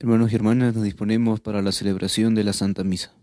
Hermanos y hermanas, nos disponemos para la celebración de la Santa Misa.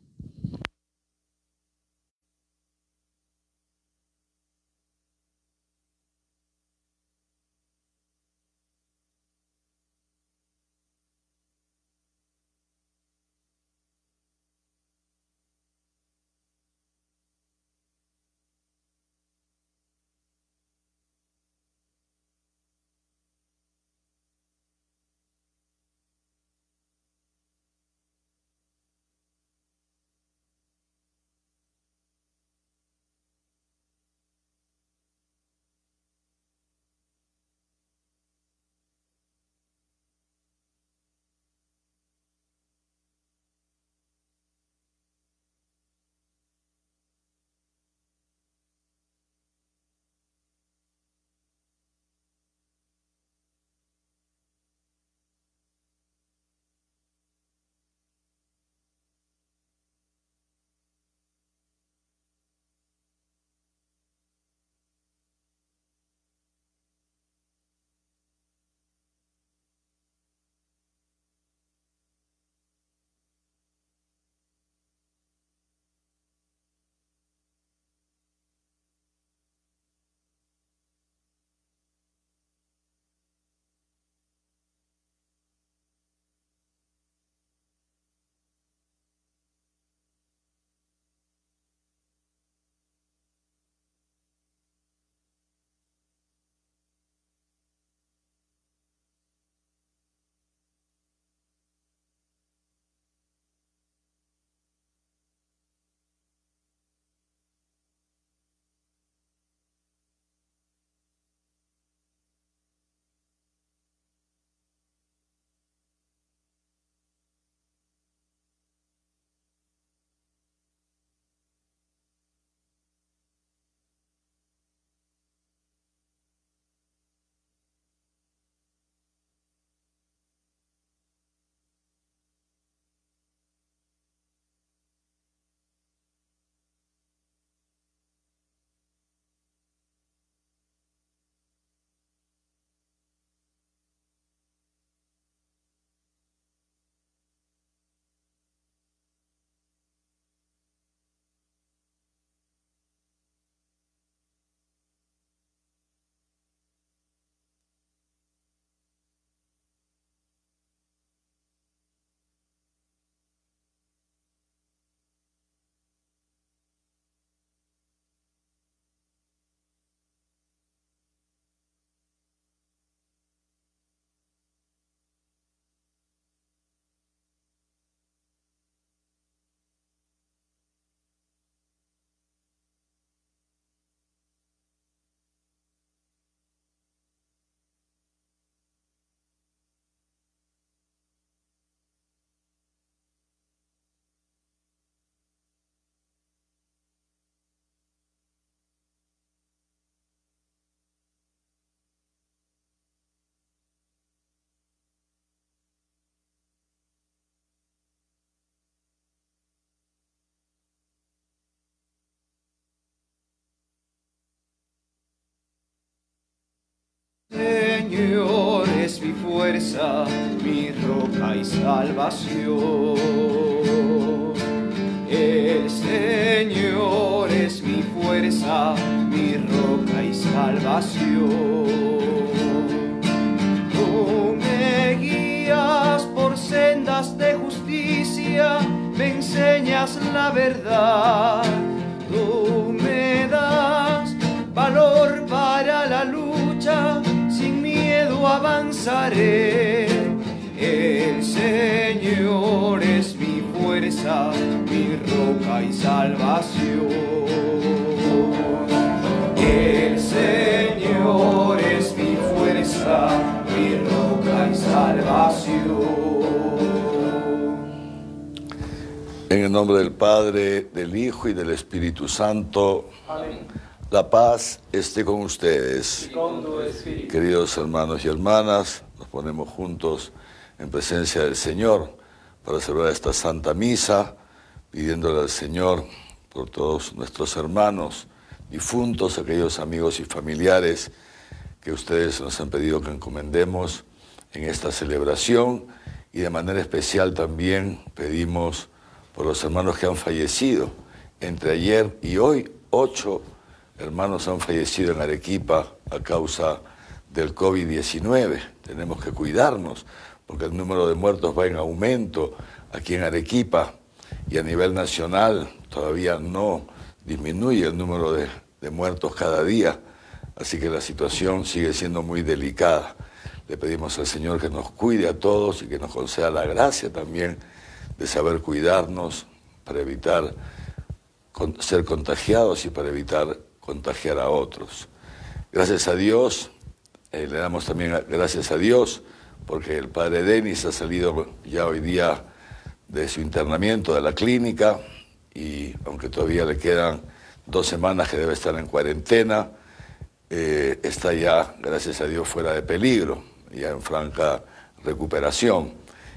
Señor es mi fuerza, mi roca y salvación. El Señor es mi fuerza, mi roca y salvación. Tú me guías por sendas de justicia, me enseñas la verdad. Tú me das valor para la lucha, sin miedo avanzaré. El Señor es mi fuerza, mi roca y salvación. El Señor es mi fuerza, mi roca y salvación. En el nombre del Padre, del Hijo y del Espíritu Santo. Amén. La paz esté con ustedes. Y con tu espíritu. Queridos hermanos y hermanas, nos ponemos juntos en presencia del Señor para celebrar esta Santa Misa, pidiéndole al Señor por todos nuestros hermanos difuntos, aquellos amigos y familiares que ustedes nos han pedido que encomendemos en esta celebración, y de manera especial también pedimos por los hermanos que han fallecido. Entre ayer y hoy, 8 hermanos han fallecido en Arequipa a causa del COVID-19. Tenemos que cuidarnos porque el número de muertos va en aumento aquí en Arequipa y a nivel nacional todavía no disminuye el número de muertos cada día. Así que la situación sigue siendo muy delicada. Le pedimos al Señor que nos cuide a todos y que nos conceda la gracia también de saber cuidarnos para evitar ser contagiados y para evitar contagiar a otros. Gracias a Dios, le damos también gracias a Dios porque el padre Denis ha salido ya hoy día de su internamiento de la clínica y aunque todavía le quedan 2 semanas que debe estar en cuarentena, está ya, gracias a Dios, fuera de peligro, ya en franca recuperación.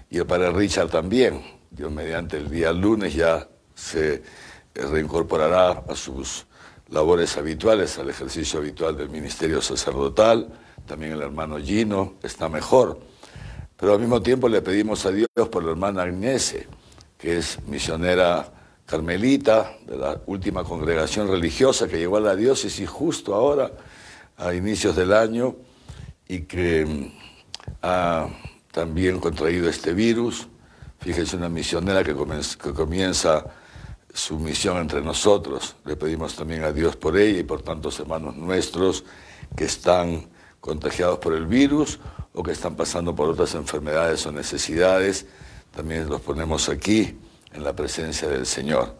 Y el padre Richard también, Dios mediante el día lunes ya se reincorporará a sus labores habituales, al ejercicio habitual del ministerio sacerdotal. También el hermano Gino está mejor. Pero al mismo tiempo le pedimos a Dios por la hermana Agnese, que es misionera carmelita de la última congregación religiosa que llegó a la diócesis justo ahora, a inicios del año, y que ha también contraído este virus. Fíjese, una misionera que comienza su misión entre nosotros. Le pedimos también a Dios por ella y por tantos hermanos nuestros que están contagiados por el virus o que están pasando por otras enfermedades o necesidades. También los ponemos aquí en la presencia del Señor.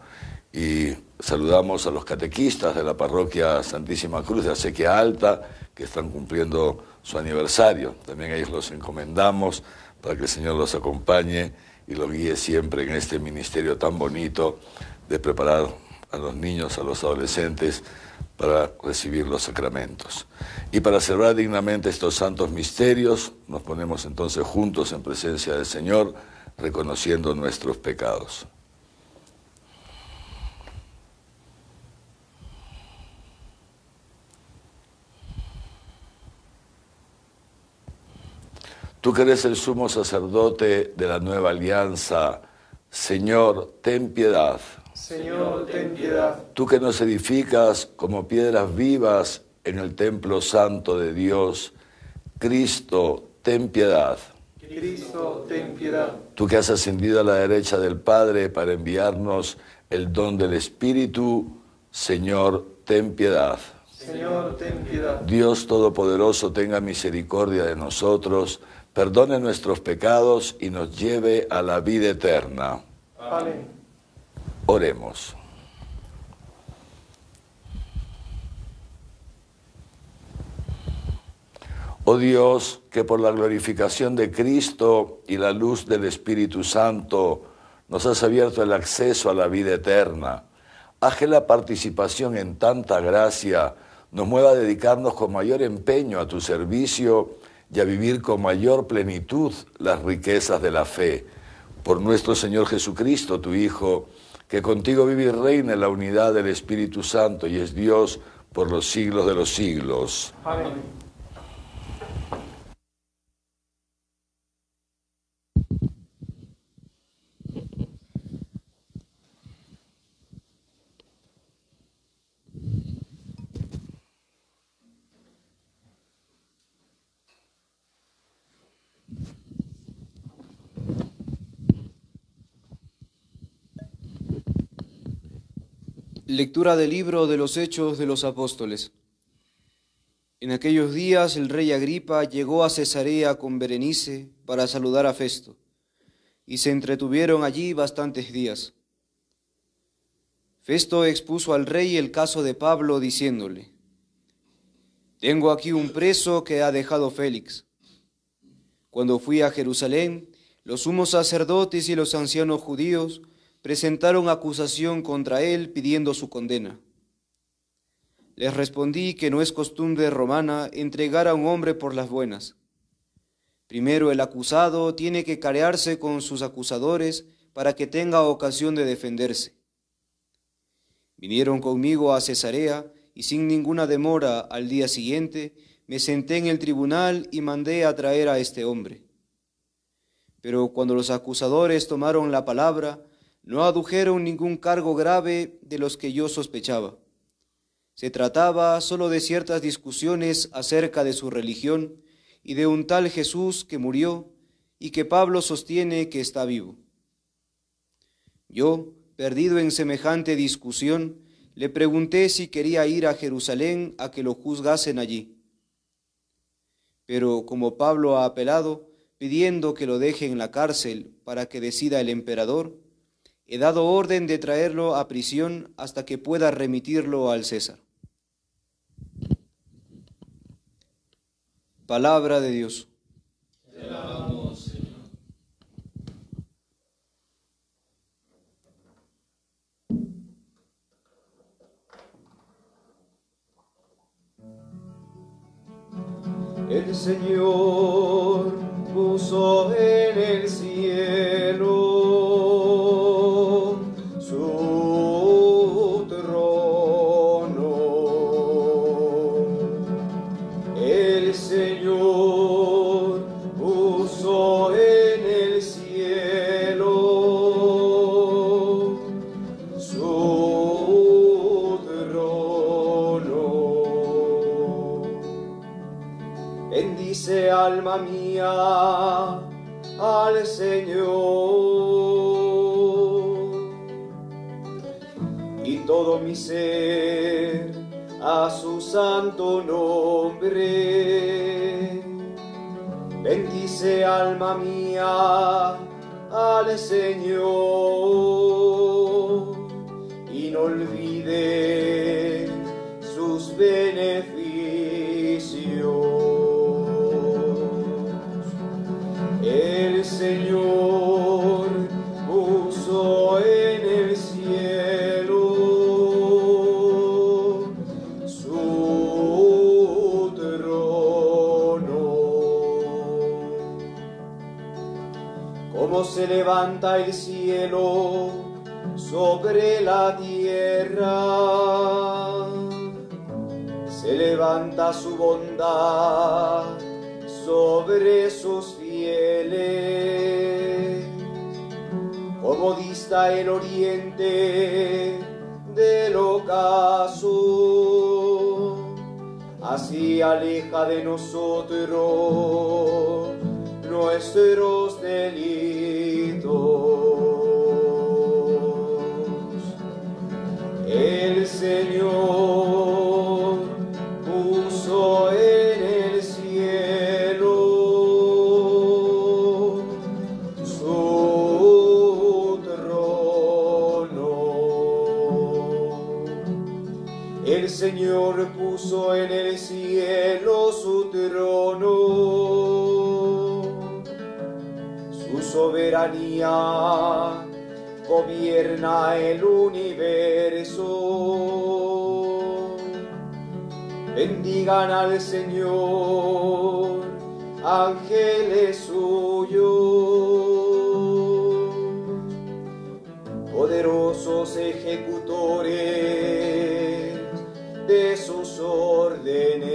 Y saludamos a los catequistas de la parroquia Santísima Cruz de Acequia Alta, que están cumpliendo su aniversario. También a ellos los encomendamos para que el Señor los acompañe y los guíe siempre en este ministerio tan bonito de preparar a los niños, a los adolescentes, para recibir los sacramentos. Y para celebrar dignamente estos santos misterios, nos ponemos entonces juntos en presencia del Señor, reconociendo nuestros pecados. Tú que eres el sumo sacerdote de la nueva alianza, Señor, ten piedad. Señor, ten piedad. Tú que nos edificas como piedras vivas en el templo santo de Dios, Cristo, ten piedad. Cristo, ten piedad. Tú que has ascendido a la derecha del Padre para enviarnos el don del Espíritu, Señor, ten piedad. Señor, ten piedad. Dios Todopoderoso, tenga misericordia de nosotros, perdone nuestros pecados y nos lleve a la vida eterna. Amén. Oremos. Oh Dios, que por la glorificación de Cristo y la luz del Espíritu Santo nos has abierto el acceso a la vida eterna, haz que la participación en tanta gracia nos mueva a dedicarnos con mayor empeño a tu servicio y a vivir con mayor plenitud las riquezas de la fe. Por nuestro Señor Jesucristo, tu Hijo, que contigo vive y reina en la unidad del Espíritu Santo y es Dios por los siglos de los siglos. Amén. Lectura del libro de los Hechos de los Apóstoles. En aquellos días el rey Agripa llegó a Cesarea con Berenice para saludar a Festo, y se entretuvieron allí bastantes días. Festo expuso al rey el caso de Pablo, diciéndole: «Tengo aquí un preso que ha dejado Félix. Cuando fui a Jerusalén, los sumos sacerdotes y los ancianos judíos presentaron acusación contra él pidiendo su condena. Les respondí que no es costumbre romana entregar a un hombre por las buenas. Primero el acusado tiene que carearse con sus acusadores para que tenga ocasión de defenderse. Vinieron conmigo a Cesarea y sin ninguna demora al día siguiente me senté en el tribunal y mandé a traer a este hombre. Pero cuando los acusadores tomaron la palabra, no adujeron ningún cargo grave de los que yo sospechaba. Se trataba solo de ciertas discusiones acerca de su religión y de un tal Jesús que murió y que Pablo sostiene que está vivo. Yo, perdido en semejante discusión, le pregunté si quería ir a Jerusalén a que lo juzgasen allí. Pero como Pablo ha apelado, pidiendo que lo deje en la cárcel para que decida el emperador, he dado orden de traerlo a prisión hasta que pueda remitirlo al César. Palabra de Dios. Te alabamos, Señor. El Señor puso en el cielo su trono. El Señor puso en el cielo su trono. Bendice, alma mía, al Señor, y todo mi ser a su santo nombre. Bendice, alma mía, al Señor, y no olvide sus beneficios. El Señor puso en el cielo su trono. Como se levanta el cielo sobre la tierra, se levanta su bondad sobre sus fieles. Como dista el oriente del ocaso, así aleja de nosotros nuestros delitos. El Señor puso en el cielo su trono. El Señor puso en el cielo su trono. Su soberanía gobierna el universo. Bendigan al Señor, ángeles suyos, poderosos ejecutores de sus órdenes.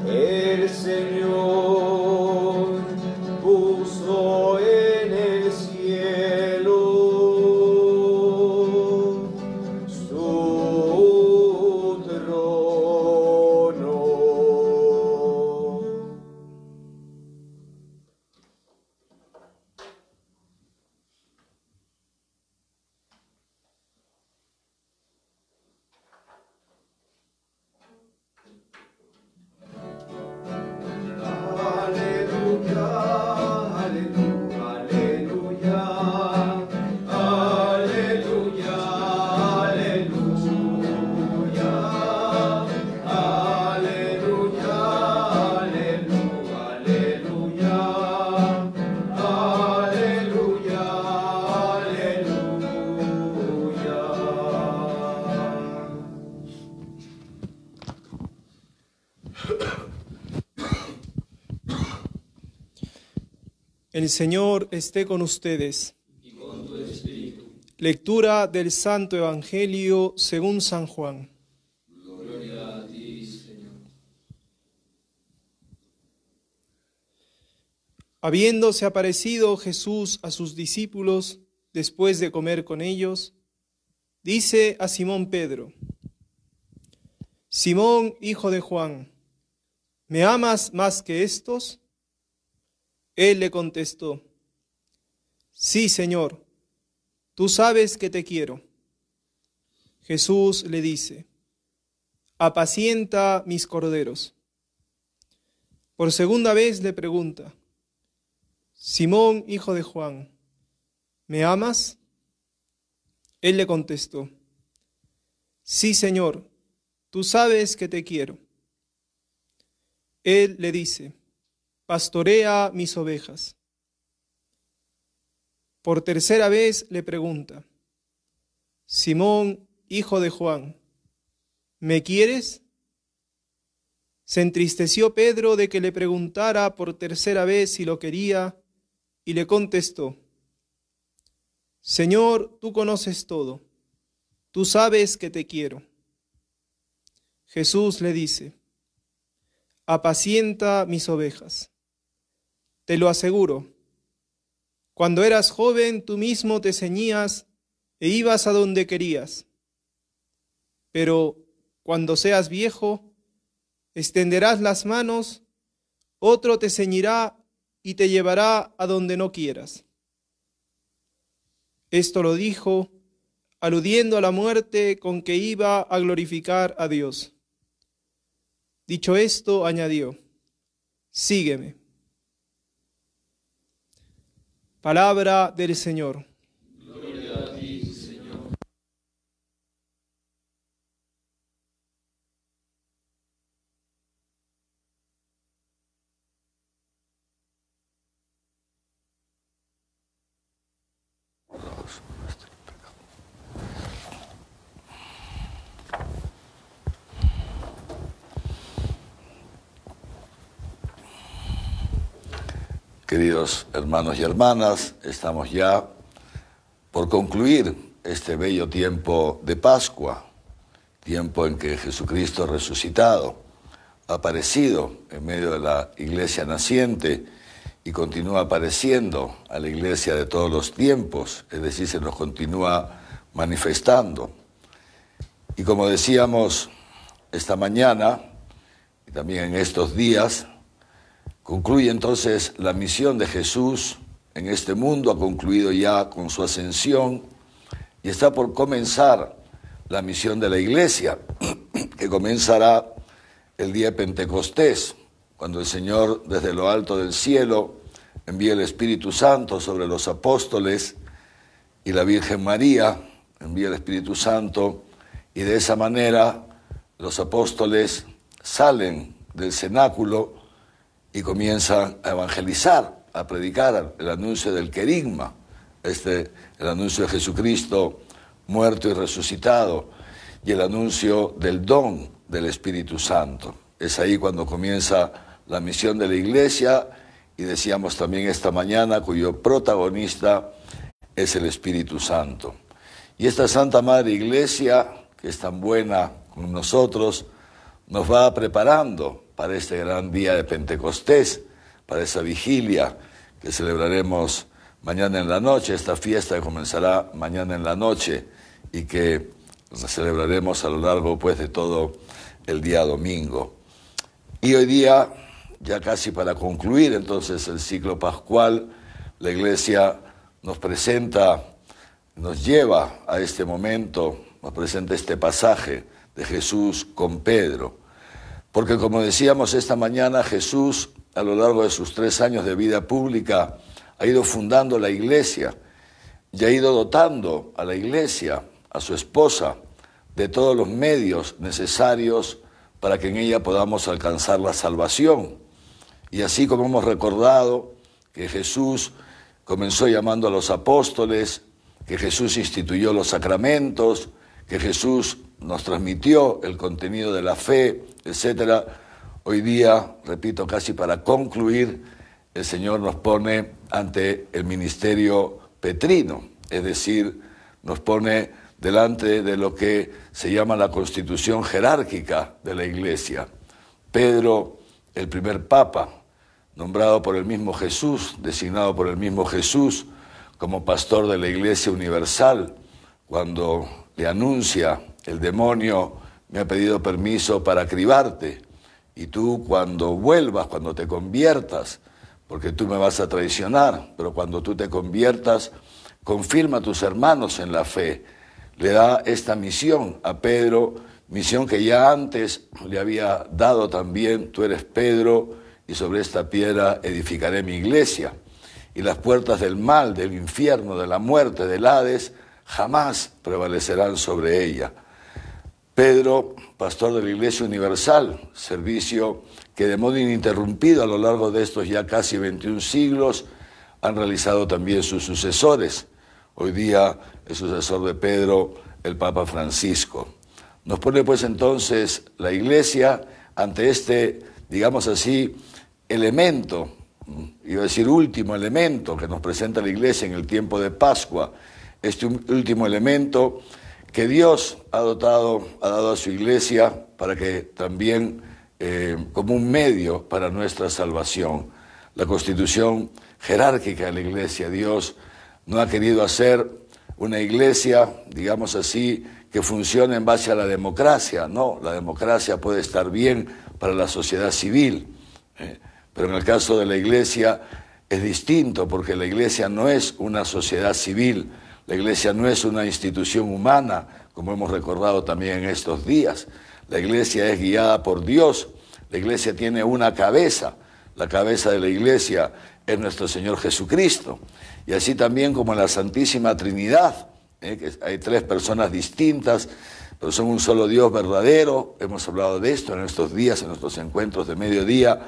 El Señor puso en el cielo su trono. El Señor esté con ustedes. Y con tu espíritu. Lectura del Santo Evangelio según San Juan. Gloria a ti, Señor. Habiéndose aparecido Jesús a sus discípulos después de comer con ellos, dice a Simón Pedro: Simón, hijo de Juan, ¿me amas más que estos? Él le contestó: Sí, Señor, tú sabes que te quiero. Jesús le dice: Apacienta mis corderos. Por segunda vez le pregunta: Simón, hijo de Juan, ¿me amas? Él le contestó: Sí, Señor, tú sabes que te quiero. Él le dice: Pastorea mis ovejas. Por tercera vez le pregunta: Simón, hijo de Juan, ¿me quieres? Se entristeció Pedro de que le preguntara por tercera vez si lo quería, y le contestó: Señor, tú conoces todo, tú sabes que te quiero. Jesús le dice: Apacienta mis ovejas. Te lo aseguro, cuando eras joven tú mismo te ceñías e ibas a donde querías. Pero cuando seas viejo, extenderás las manos, otro te ceñirá y te llevará a donde no quieras. Esto lo dijo, aludiendo a la muerte con que iba a glorificar a Dios. Dicho esto, añadió: Sígueme. Palabra del Señor. Gloria a ti, Señor. Queridos hermanos y hermanas, estamos ya por concluir este bello tiempo de Pascua, tiempo en que Jesucristo resucitado, ha aparecido en medio de la iglesia naciente y continúa apareciendo a la iglesia de todos los tiempos, es decir, se nos continúa manifestando. Y como decíamos esta mañana y también en estos días, concluye entonces la misión de Jesús en este mundo, ha concluido ya con su ascensión y está por comenzar la misión de la iglesia, que comenzará el día de Pentecostés, cuando el Señor desde lo alto del cielo envía el Espíritu Santo sobre los apóstoles y la Virgen María envía el Espíritu Santo, y de esa manera los apóstoles salen del cenáculo y comienzan a evangelizar, a predicar el anuncio del querigma, el anuncio de Jesucristo muerto y resucitado, y el anuncio del don del Espíritu Santo. Es ahí cuando comienza la misión de la iglesia, y decíamos también esta mañana, cuyo protagonista es el Espíritu Santo. Y esta Santa Madre Iglesia, que es tan buena con nosotros, nos va preparando para este gran día de Pentecostés, para esa vigilia que celebraremos mañana en la noche, esta fiesta que comenzará mañana en la noche y que celebraremos a lo largo pues de todo el día domingo. Y hoy día, ya casi para concluir entonces el ciclo pascual, la Iglesia nos presenta, nos lleva a este momento, nos presenta este pasaje de Jesús con Pedro. Porque como decíamos esta mañana, Jesús a lo largo de sus 3 años de vida pública ha ido fundando la iglesia y ha ido dotando a la iglesia, a su esposa, de todos los medios necesarios para que en ella podamos alcanzar la salvación. Y así como hemos recordado que Jesús comenzó llamando a los apóstoles, que Jesús instituyó los sacramentos, que Jesús nos transmitió el contenido de la fe, etc. Hoy día, repito, casi para concluir, el Señor nos pone ante el ministerio petrino, es decir, nos pone delante de lo que se llama la constitución jerárquica de la Iglesia. Pedro, el primer papa, nombrado por el mismo Jesús, designado por el mismo Jesús como pastor de la Iglesia Universal, cuando le anuncia el demonio, me ha pedido permiso para cribarte, y tú cuando vuelvas, cuando te conviertas, porque tú me vas a traicionar, pero cuando tú te conviertas, confirma a tus hermanos en la fe. Le da esta misión a Pedro, misión que ya antes le había dado también: tú eres Pedro, y sobre esta piedra edificaré mi iglesia, y las puertas del mal, del infierno, de la muerte, del Hades, jamás prevalecerán sobre ella. Pedro, pastor de la Iglesia Universal, servicio que de modo ininterrumpido a lo largo de estos ya casi 21 siglos han realizado también sus sucesores. Hoy día el sucesor de Pedro, el Papa Francisco. Nos pone pues entonces la Iglesia ante este, digamos así, elemento, iba a decir último elemento que nos presenta la Iglesia en el tiempo de Pascua, este último elemento que Dios ha dado a su Iglesia para que también como un medio para nuestra salvación. La constitución jerárquica de la Iglesia. Dios no ha querido hacer una Iglesia, digamos así, que funcione en base a la democracia. No, la democracia puede estar bien para la sociedad civil, pero en el caso de la Iglesia es distinto, porque la Iglesia no es una sociedad civil. La Iglesia no es una institución humana, como hemos recordado también en estos días. La Iglesia es guiada por Dios. La Iglesia tiene una cabeza. La cabeza de la Iglesia es nuestro Señor Jesucristo. Y así también como en la Santísima Trinidad, que hay tres personas distintas, pero son un solo Dios verdadero. Hemos hablado de esto en estos días, en nuestros encuentros de mediodía.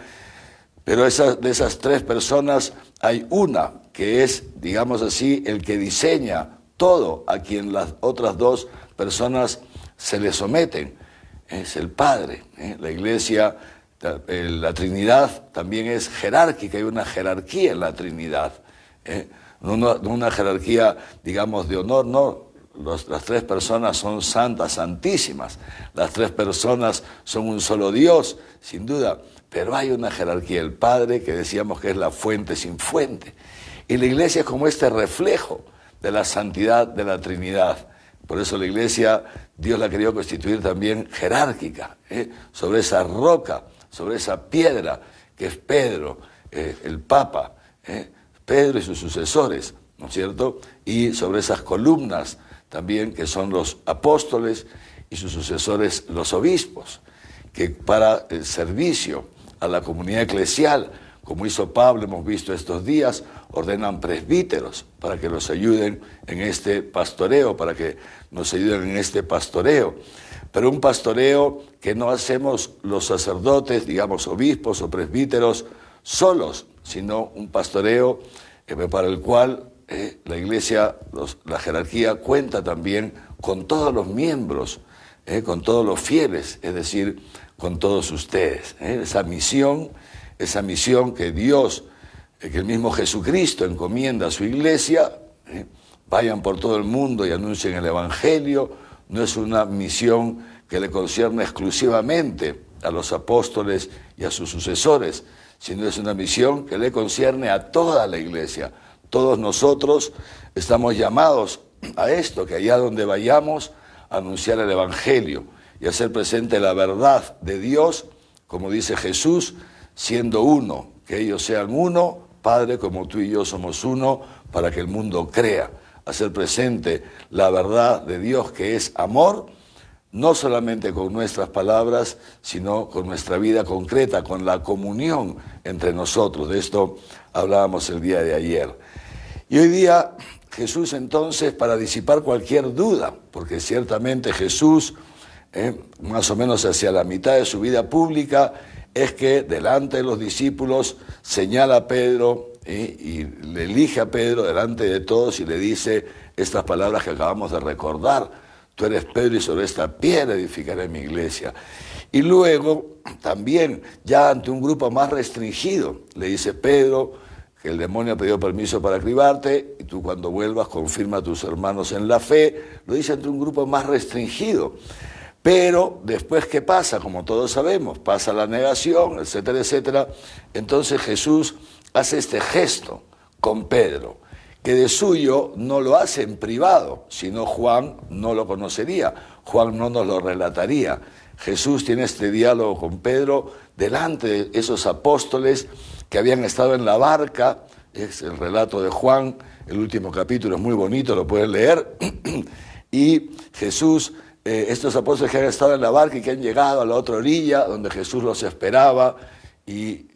Pero de esas tres personas hay una que es, digamos así, el que diseña todo, a quien las otras dos personas se le someten. Es el Padre. La Iglesia, la Trinidad también es jerárquica, hay una jerarquía en la Trinidad. No una jerarquía, digamos, de honor, no. Las tres personas son santas, santísimas. Las tres personas son un solo Dios, sin duda. Pero hay una jerarquía, el Padre, que decíamos que es la fuente sin fuente. Y la Iglesia es como este reflejo de la santidad de la Trinidad. Por eso la Iglesia, Dios la ha querido constituir también jerárquica, sobre esa roca, sobre esa piedra que es Pedro, el Papa, Pedro y sus sucesores, ¿no es cierto? Y sobre esas columnas también que son los apóstoles y sus sucesores los obispos, que para el servicio a la comunidad eclesial, como hizo Pablo, hemos visto estos días, ordenan presbíteros para que los ayuden en este pastoreo, para que nos ayuden en este pastoreo. Pero un pastoreo que no hacemos los sacerdotes, digamos obispos o presbíteros, solos, sino un pastoreo para el cual la Iglesia, la jerarquía, cuenta también con todos los miembros, con todos los fieles, es decir, con todos ustedes. Esa misión que Dios, que el mismo Jesucristo encomienda a su Iglesia, vayan por todo el mundo y anuncien el Evangelio, no es una misión que le concierne exclusivamente a los apóstoles y a sus sucesores, sino es una misión que le concierne a toda la Iglesia. Todos nosotros estamos llamados a esto, que allá donde vayamos, a anunciar el Evangelio y hacer presente la verdad de Dios, como dice Jesús, siendo uno, que ellos sean uno, Padre, como tú y yo somos uno, para que el mundo crea. Hacer presente la verdad de Dios, que es amor, no solamente con nuestras palabras, sino con nuestra vida concreta, con la comunión entre nosotros. De esto hablábamos el día de ayer. Y hoy día Jesús entonces, para disipar cualquier duda, porque ciertamente Jesús, más o menos hacia la mitad de su vida pública, es que delante de los discípulos señala a Pedro y le elige a Pedro delante de todos y le dice estas palabras que acabamos de recordar: tú eres Pedro y sobre esta piedra edificaré mi iglesia. Y luego también ya ante un grupo más restringido le dice: Pedro, que el demonio ha pedido permiso para cribarte y tú cuando vuelvas confirma a tus hermanos en la fe. Lo dice ante un grupo más restringido. Pero después, ¿qué pasa? Como todos sabemos, pasa la negación, etcétera, etcétera. Entonces Jesús hace este gesto con Pedro, que de suyo no lo hace en privado, sino Juan no lo conocería, Juan no nos lo relataría. Jesús tiene este diálogo con Pedro delante de esos apóstoles que habían estado en la barca. Es el relato de Juan, el último capítulo es muy bonito, lo pueden leer. Y Jesús, estos apóstoles que han estado en la barca y que han llegado a la otra orilla, donde Jesús los esperaba y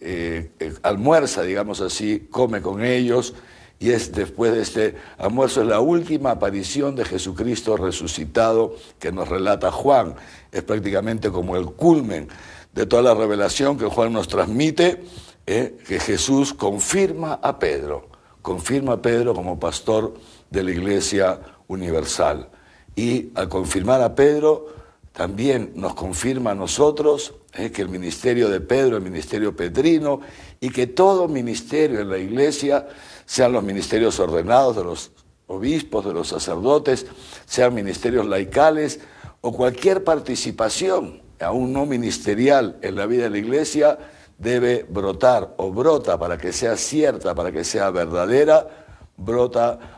almuerza, digamos así, come con ellos. Y es después de este almuerzo, es la última aparición de Jesucristo resucitado que nos relata Juan. Es prácticamente como el culmen de toda la revelación que Juan nos transmite, que Jesús confirma a Pedro como pastor de la Iglesia universal. Y al confirmar a Pedro, también nos confirma a nosotros que el ministerio de Pedro, el ministerio pedrino, y que todo ministerio en la Iglesia, sean los ministerios ordenados de los obispos, de los sacerdotes, sean ministerios laicales o cualquier participación, aún no ministerial, en la vida de la Iglesia, debe brotar o brota para que sea cierta, para que sea verdadera,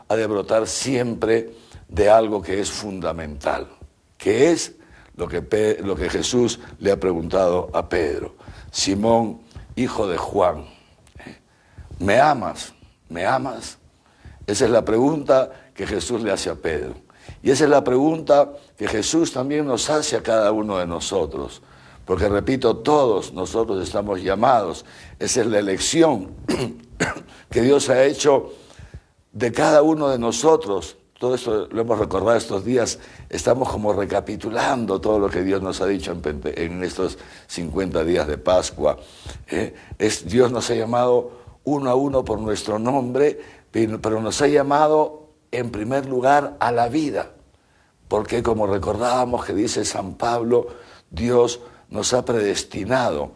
ha de brotar siempre de algo que es fundamental, que es lo que Jesús le ha preguntado a Pedro. Simón, hijo de Juan, ¿me amas? ¿Me amas? Esa es la pregunta que Jesús le hace a Pedro. Y esa es la pregunta que Jesús también nos hace a cada uno de nosotros. Porque, repito, todos nosotros estamos llamados. Esa es la elección que Dios ha hecho de cada uno de nosotros. Todo esto lo hemos recordado estos días. Estamos como recapitulando todo lo que Dios nos ha dicho en estos 50 días de Pascua. Dios nos ha llamado uno a uno por nuestro nombre, pero nos ha llamado en primer lugar a la vida, porque como recordábamos que dice San Pablo, Dios nos ha predestinado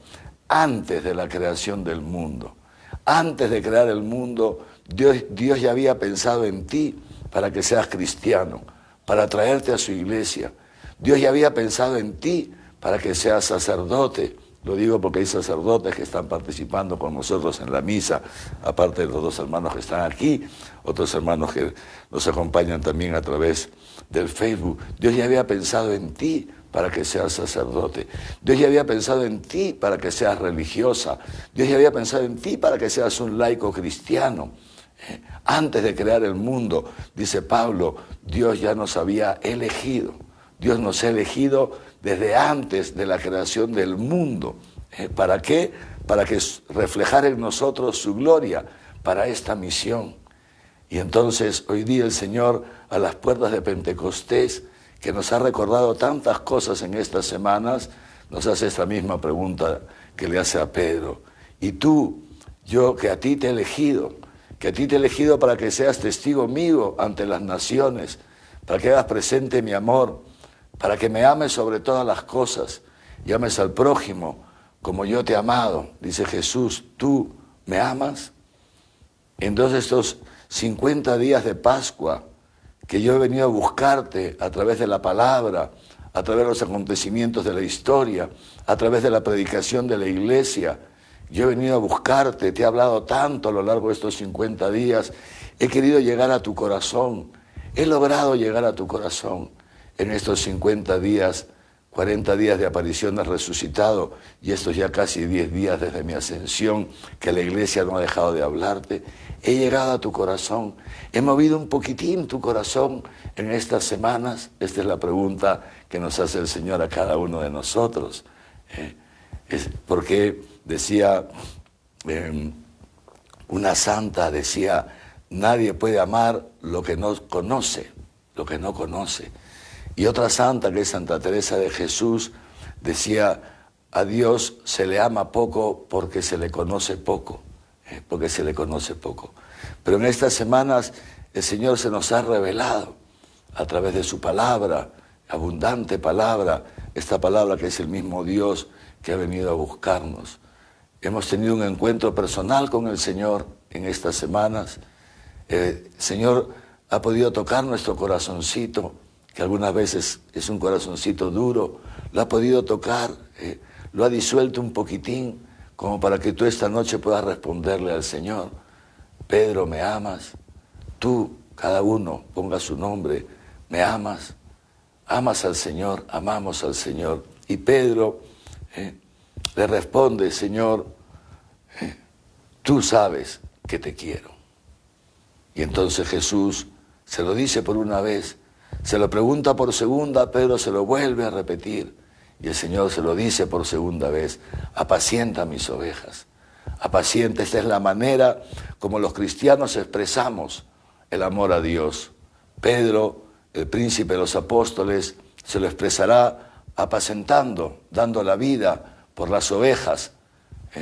antes de la creación del mundo. Antes de crear el mundo, Dios ya había pensado en ti para que seas cristiano, para traerte a su iglesia. Dios ya había pensado en ti para que seas sacerdote. Lo digo porque hay sacerdotes que están participando con nosotros en la misa, aparte de los dos hermanos que están aquí, otros hermanos que nos acompañan también a través del Facebook. Dios ya había pensado en ti para que seas sacerdote. Dios ya había pensado en ti para que seas religiosa. Dios ya había pensado en ti para que seas un laico cristiano. Antes de crear el mundo, dice Pablo, Dios ya nos había elegido. Dios nos ha elegido desde antes de la creación del mundo. ¿Para qué? Para que reflejar en nosotros su gloria, para esta misión. Y entonces hoy día el Señor, a las puertas de Pentecostés, que nos ha recordado tantas cosas en estas semanas, nos hace esta misma pregunta que le hace a Pedro. Y tú, yo que a ti te he elegido, para que seas testigo mío ante las naciones, para que hagas presente mi amor, para que me ames sobre todas las cosas y ames al prójimo como yo te he amado. Dice Jesús, ¿tú me amas? Entonces estos 50 días de Pascua, que yo he venido a buscarte a través de la palabra, a través de los acontecimientos de la historia, a través de la predicación de la iglesia, yo he venido a buscarte, te he hablado tanto a lo largo de estos 50 días, he querido llegar a tu corazón, he logrado llegar a tu corazón. En estos 50 días, 40 días de aparición del resucitado y estos ya casi 10 días desde mi ascensión, que la iglesia no ha dejado de hablarte, he llegado a tu corazón, he movido un poquitín tu corazón en estas semanas. Esta es la pregunta que nos hace el Señor a cada uno de nosotros. Porque decía, una santa decía, nadie puede amar lo que no conoce, Y otra santa, que es Santa Teresa de Jesús, decía, a Dios se le ama poco porque se le conoce poco, Pero en estas semanas el Señor se nos ha revelado a través de su palabra, abundante palabra, esta palabra que es el mismo Dios que ha venido a buscarnos. Hemos tenido un encuentro personal con el Señor en estas semanas. El Señor ha podido tocar nuestro corazoncito, que algunas veces es un corazoncito duro, lo ha podido tocar, lo ha disuelto un poquitín, como para que tú esta noche puedas responderle al Señor: Pedro, ¿me amas? Tú, cada uno, ponga su nombre, ¿me amas? Amas al Señor, amamos al Señor. Y Pedro le responde: Señor, tú sabes que te quiero. Y entonces Jesús se lo dice por una vez, se lo pregunta por segunda, Pedro se lo vuelve a repetir. Y el Señor se lo dice por segunda vez: apacienta mis ovejas, apacienta. Esta es la manera como los cristianos expresamos el amor a Dios. Pedro, el príncipe de los apóstoles, se lo expresará apacentando, dando la vida por las ovejas.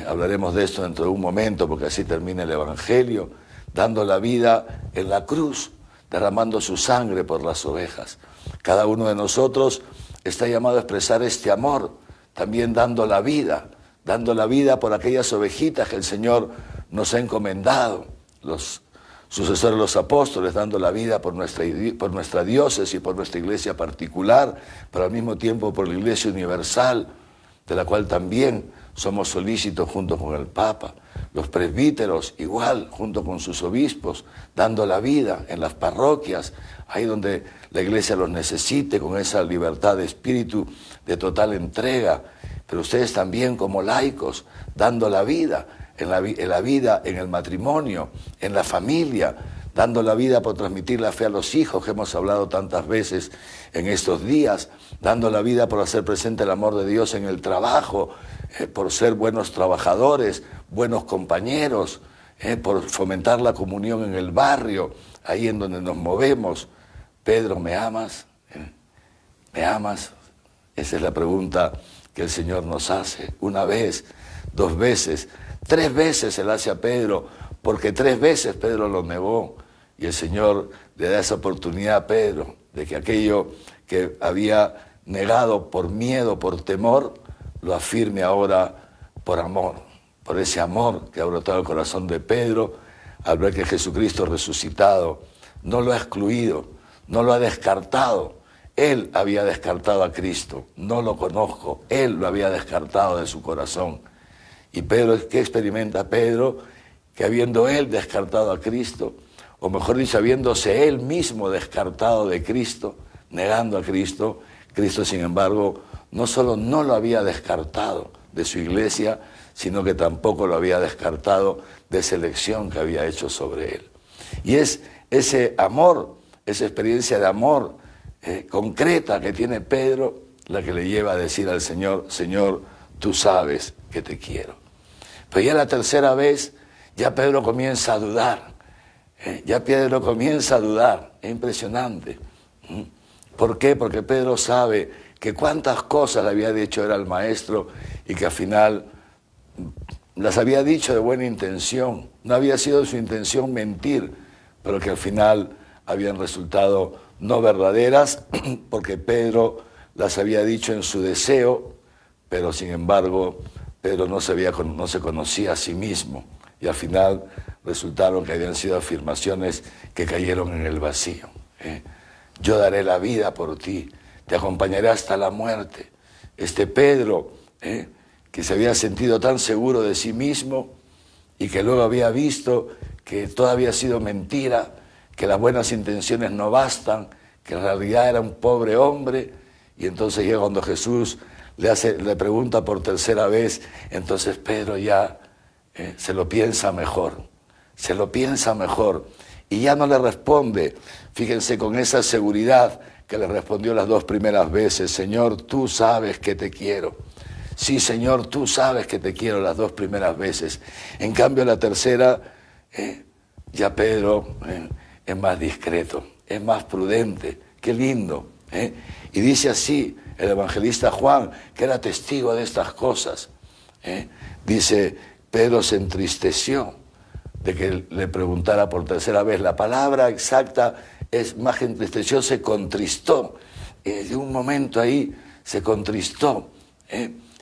Hablaremos de esto dentro de un momento, porque así termina el Evangelio, dando la vida en la cruz, derramando su sangre por las ovejas. Cada uno de nosotros está llamado a expresar este amor, también dando la vida por aquellas ovejitas que el Señor nos ha encomendado. Los sucesores de los apóstoles, dando la vida por nuestra diócesis, por nuestra iglesia particular, pero al mismo tiempo por la iglesia universal, de la cual también somos solícitos junto con el Papa. Los presbíteros igual, junto con sus obispos, dando la vida en las parroquias, ahí donde la iglesia los necesite, con esa libertad de espíritu, de total entrega. Pero ustedes también como laicos, dando la vida, en la vida, en el matrimonio, en la familia, dando la vida por transmitir la fe a los hijos, que hemos hablado tantas veces en estos días, dando la vida por hacer presente el amor de Dios en el trabajo, por ser buenos trabajadores, buenos compañeros, por fomentar la comunión en el barrio, ahí en donde nos movemos. Pedro, ¿me amas? ¿Me amas? Esa es la pregunta que el Señor nos hace. Una vez, 2 veces, 3 veces se la hace a Pedro, porque 3 veces Pedro lo negó. Y el Señor le da esa oportunidad a Pedro de que aquello que había negado por miedo, por temor, lo afirme ahora por amor, por ese amor que ha brotado el corazón de Pedro al ver que Jesucristo resucitado no lo ha excluido, no lo ha descartado. Él había descartado a Cristo, no lo conozco, él lo había descartado de su corazón. Y Pedro, ¿qué experimenta Pedro? Que habiendo él descartado a Cristo, o mejor dicho, habiéndose él mismo descartado de Cristo, negando a Cristo, Cristo, sin embargo, no solo no lo había descartado de su iglesia, sino que tampoco lo había descartado de esa elección que había hecho sobre él. Y es ese amor, esa experiencia de amor concreta que tiene Pedro, la que le lleva a decir al Señor: Señor, tú sabes que te quiero. Pero ya la tercera vez, ya Pedro comienza a dudar. Ya Pedro comienza a dudar. Es impresionante. ¿Por qué? Porque Pedro sabe que cuántas cosas le había dicho era el maestro y que al final las había dicho de buena intención. No había sido su intención mentir, pero que al final habían resultado no verdaderas, porque Pedro las había dicho en su deseo, pero sin embargo Pedro no se conocía a sí mismo, y al final resultaron que habían sido afirmaciones que cayeron en el vacío. Yo daré la vida por ti, te acompañaré hasta la muerte. Este Pedro, que se había sentido tan seguro de sí mismo y que luego había visto que todo había sido mentira, que las buenas intenciones no bastan, que en realidad era un pobre hombre, y entonces llega cuando Jesús le pregunta por tercera vez, entonces Pedro ya se lo piensa mejor, y ya no le responde, fíjense, con esa seguridad que le respondió las 2 primeras veces: Señor, tú sabes que te quiero. Sí, Señor, tú sabes que te quiero, las 2 primeras veces. En cambio, la tercera, ya Pedro es más discreto, es más prudente. Qué lindo. Y dice así el evangelista Juan, que era testigo de estas cosas. Dice: Pedro se entristeció de que le preguntara por tercera vez. La palabra exacta es más que entristeció, se contristó. De un momento ahí se contristó.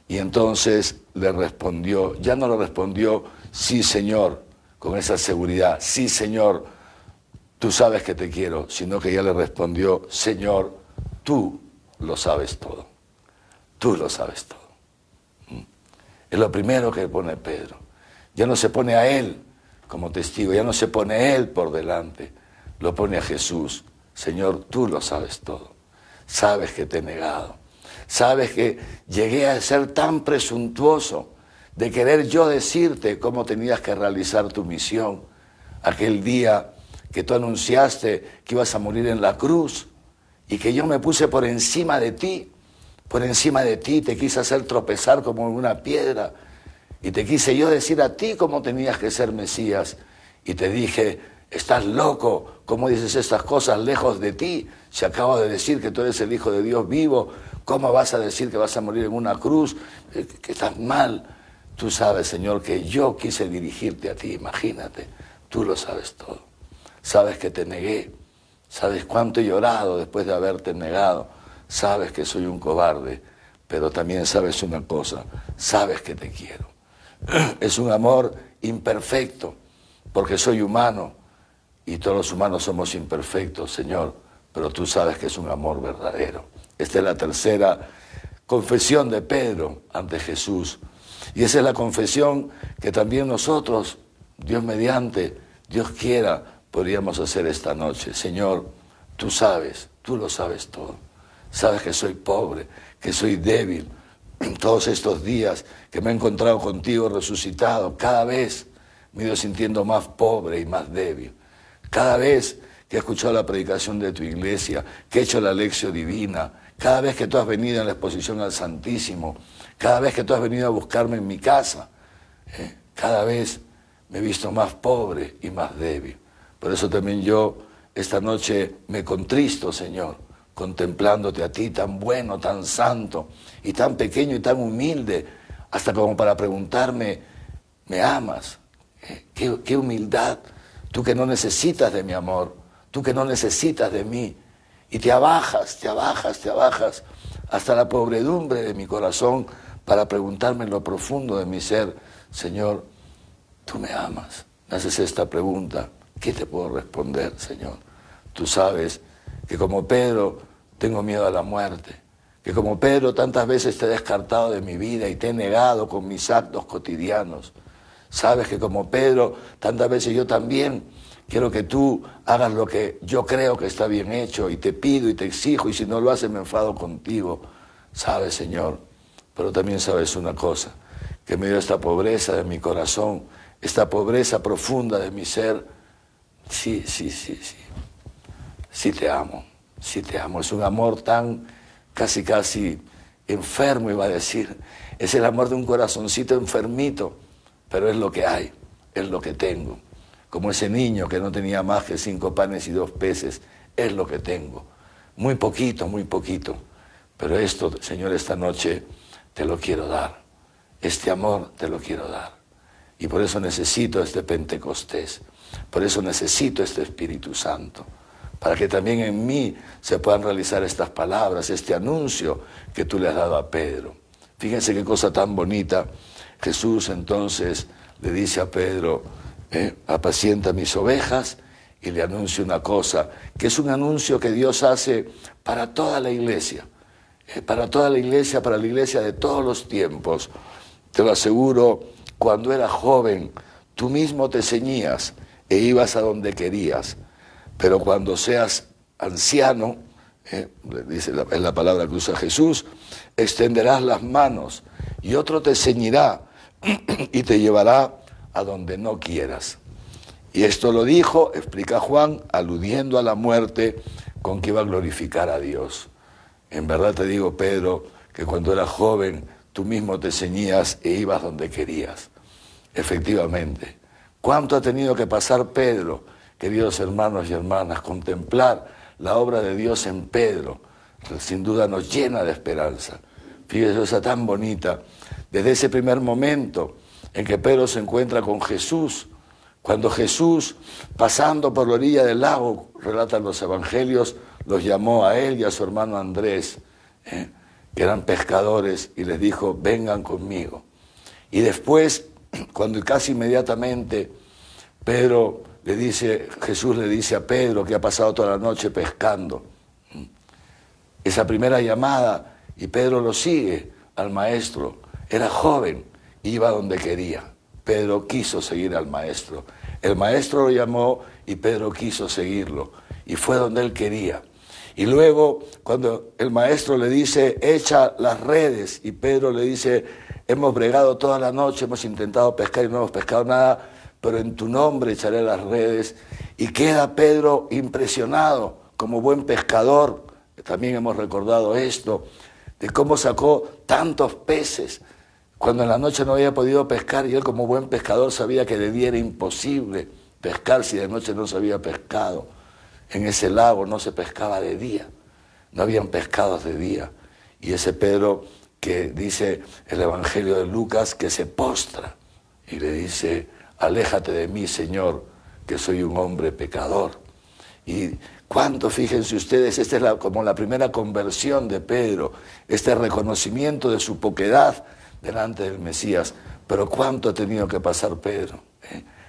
Y entonces le respondió, ya no le respondió sí, Señor, con esa seguridad, sí, Señor, tú sabes que te quiero, sino que ya le respondió: Señor, tú lo sabes todo. Tú lo sabes todo. Es lo primero que pone Pedro. Ya no se pone a él como testigo, ya no se pone él por delante, lo pone a Jesús. Señor, tú lo sabes todo. Sabes que te he negado. Sabes que llegué a ser tan presuntuoso de querer yo decirte cómo tenías que realizar tu misión. Aquel día que tú anunciaste que ibas a morir en la cruz y que yo me puse por encima de ti, te quise hacer tropezar como una piedra y te quise yo decir a ti cómo tenías que ser Mesías y te dije, estás loco, ¿cómo dices estas cosas lejos de ti? Se acaba de decir que tú eres el Hijo de Dios vivo, ¿cómo vas a decir que vas a morir en una cruz? Que estás mal. Tú sabes, Señor, que yo quise dirigirte a ti, imagínate, tú lo sabes todo. Sabes que te negué, sabes cuánto he llorado después de haberte negado, sabes que soy un cobarde, pero también sabes una cosa, sabes que te quiero. Es un amor imperfecto, porque soy humano y todos los humanos somos imperfectos, Señor, pero tú sabes que es un amor verdadero. Esta es la tercera confesión de Pedro ante Jesús. Y esa es la confesión que también nosotros, Dios mediante, Dios quiera, podríamos hacer esta noche. Señor, tú sabes, tú lo sabes todo. Sabes que soy pobre, que soy débil. Todos estos días que me he encontrado contigo resucitado, cada vez me he ido sintiendo más pobre y más débil. Cada vez que he escuchado la predicación de tu iglesia, que he hecho la lección divina, cada vez que tú has venido en la exposición al Santísimo, cada vez que tú has venido a buscarme en mi casa, cada vez me he visto más pobre y más débil. Por eso también yo esta noche me contristo, Señor, contemplándote a ti tan bueno, tan santo y tan pequeño y tan humilde, hasta como para preguntarme, ¿me amas? ¿Qué humildad? Tú que no necesitas de mi amor, tú que no necesitas de mí, y te abajas hasta la pobredumbre de mi corazón para preguntarme en lo profundo de mi ser, Señor, tú me amas. Me haces esta pregunta, ¿qué te puedo responder, Señor? Tú sabes que como Pedro tengo miedo a la muerte, que como Pedro tantas veces te he descartado de mi vida y te he negado con mis actos cotidianos. Sabes que como Pedro tantas veces yo también quiero que tú hagas lo que yo creo que está bien hecho y te pido y te exijo y si no lo haces me enfado contigo. Sabes, Señor, pero también sabes una cosa, que en medio de esta pobreza de mi corazón, esta pobreza profunda de mi ser, sí te amo, es un amor tan casi enfermo iba a decir, es el amor de un corazoncito enfermito, pero es lo que hay, es lo que tengo, como ese niño que no tenía más que 5 panes y 2 peces, es lo que tengo, muy poquito, pero esto, Señor, esta noche te lo quiero dar, este amor te lo quiero dar, y por eso necesito este Pentecostés, por eso necesito este Espíritu Santo, para que también en mí se puedan realizar estas palabras, este anuncio que tú le has dado a Pedro. Fíjense qué cosa tan bonita. Jesús entonces le dice a Pedro, apacienta mis ovejas, y le anuncia una cosa, que es un anuncio que Dios hace para toda la iglesia, para la iglesia de todos los tiempos. Te lo aseguro, cuando eras joven, tú mismo te ceñías e ibas a donde querías. Pero cuando seas anciano, dice es la palabra que usa Jesús, extenderás las manos y otro te ceñirá y te llevará a donde no quieras. Y esto lo dijo, explica Juan, aludiendo a la muerte con que iba a glorificar a Dios. En verdad te digo, Pedro, que cuando eras joven tú mismo te ceñías e ibas donde querías. Efectivamente, ¿cuánto ha tenido que pasar Pedro? Queridos hermanos y hermanas, contemplar la obra de Dios en Pedro, sin duda nos llena de esperanza. Fíjese, esa tan bonita, desde ese primer momento en que Pedro se encuentra con Jesús, cuando Jesús, pasando por la orilla del lago, relatan los evangelios, los llamó a él y a su hermano Andrés, que eran pescadores, y les dijo, vengan conmigo. Y después, cuando casi inmediatamente Jesús le dice a Pedro que ha pasado toda la noche pescando, esa primera llamada, y Pedro lo sigue al maestro. Era joven, iba donde quería. Pedro quiso seguir al maestro. El maestro lo llamó y Pedro quiso seguirlo. Y fue donde él quería. Y luego, cuando el maestro le dice, echa las redes, y Pedro le dice, hemos bregado toda la noche, hemos intentado pescar y no hemos pescado nada, pero en tu nombre echaré las redes. Y queda Pedro impresionado, como buen pescador. También hemos recordado esto, de cómo sacó tantos peces, cuando en la noche no había podido pescar, y él como buen pescador sabía que de día era imposible pescar si de noche no se había pescado. En ese lago no se pescaba de día, no habían pescados de día. Y ese Pedro que dice el Evangelio de Lucas que se postra y le dice, aléjate de mí, Señor, que soy un hombre pecador. Y cuánto, fíjense ustedes, esta es como la primera conversión de Pedro, este reconocimiento de su poquedad delante del Mesías. Pero cuánto ha tenido que pasar Pedro,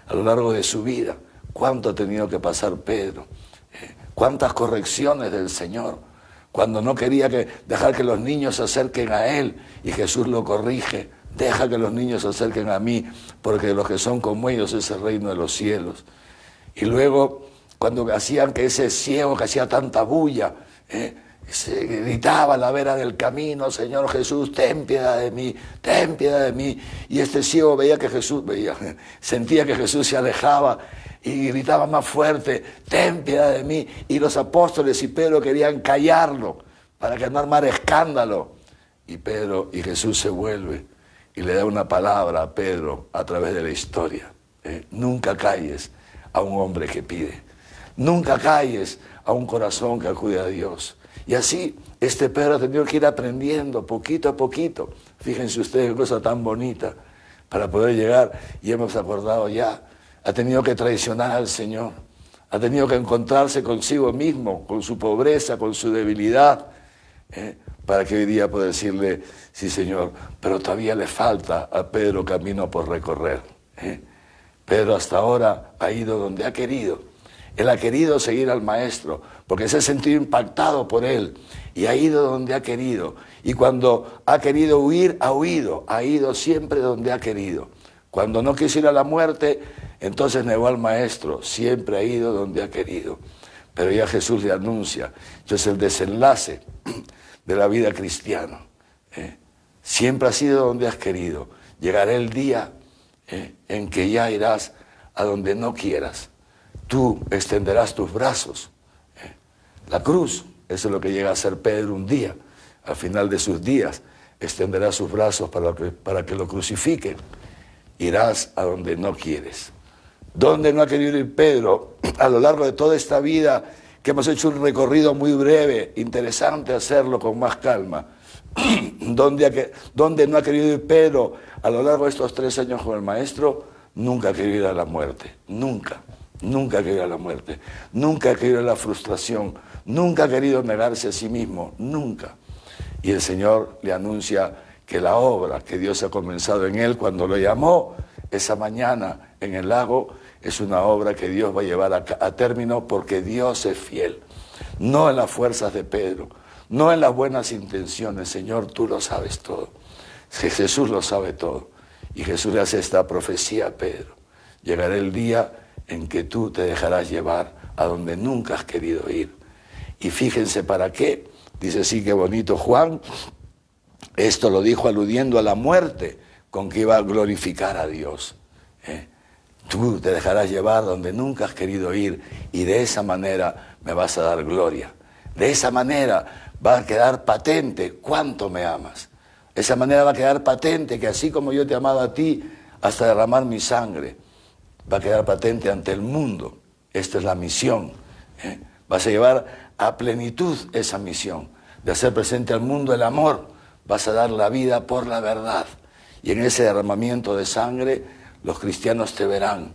a lo largo de su vida, cuánto ha tenido que pasar Pedro. Cuántas correcciones del Señor, cuando no quería dejar que los niños se acerquen a Él, y Jesús lo corrige, deja que los niños se acerquen a mí, porque los que son como ellos es el reino de los cielos. Y luego, cuando hacían que ese ciego que hacía tanta bulla, se gritaba a la vera del camino, Señor Jesús, ten piedad de mí, ten piedad de mí. Y este ciego sentía que Jesús se alejaba, y gritaba más fuerte, ten piedad de mí. Y los apóstoles y Pedro querían callarlo para que no armara escándalo. Y Jesús se vuelve y le da una palabra a Pedro a través de la historia. Nunca calles a un hombre que pide. Nunca calles a un corazón que acude a Dios. Y así este Pedro ha tenido que ir aprendiendo poquito a poquito. Fíjense ustedes qué cosa tan bonita para poder llegar. Y hemos acordado ya. Ha tenido que traicionar al Señor, ha tenido que encontrarse consigo mismo, con su pobreza, con su debilidad, para que hoy día pueda decirle, sí Señor, pero todavía le falta a Pedro camino por recorrer. Pedro hasta ahora ha ido donde ha querido. Él ha querido seguir al Maestro, porque se ha sentido impactado por Él, y ha ido donde ha querido. Y cuando ha querido huir, ha ido siempre donde ha querido. Cuando no quiso ir a la muerte, entonces negó al Maestro, siempre ha ido donde ha querido. Pero ya Jesús le anuncia, entonces el desenlace de la vida cristiana. Siempre has ido donde has querido. Llegará el día en que ya irás a donde no quieras. Tú extenderás tus brazos. La cruz, eso es lo que llega a ser Pedro un día. Al final de sus días, extenderá sus brazos para que lo crucifiquen. Irás a donde no quieres. ¿Dónde no ha querido ir Pedro a lo largo de toda esta vida, que hemos hecho un recorrido muy breve, interesante hacerlo con más calma? ¿Dónde no ha querido ir Pedro a lo largo de estos 3 años con el Maestro? Nunca ha querido ir a la muerte, nunca ha querido ir a la muerte, nunca ha querido ir a la frustración, nunca ha querido negarse a sí mismo, nunca. Y el Señor le anuncia que la obra que Dios ha comenzado en él cuando lo llamó esa mañana en el lago, es una obra que Dios va a llevar a término, porque Dios es fiel. No en las fuerzas de Pedro, no en las buenas intenciones. Señor, tú lo sabes todo. Jesús lo sabe todo. Y Jesús le hace esta profecía a Pedro. Llegará el día en que tú te dejarás llevar a donde nunca has querido ir. Y fíjense para qué. Dice, sí, qué bonito Juan. Esto lo dijo aludiendo a la muerte con que iba a glorificar a Dios. Tú te dejarás llevar donde nunca has querido ir, y de esa manera me vas a dar gloria. De esa manera va a quedar patente cuánto me amas. De esa manera va a quedar patente que así como yo te he amado a ti hasta derramar mi sangre, va a quedar patente ante el mundo. Esta es la misión. Vas a llevar a plenitud esa misión de hacer presente al mundo el amor. Vas a dar la vida por la verdad. Y en ese derramamiento de sangre, los cristianos te verán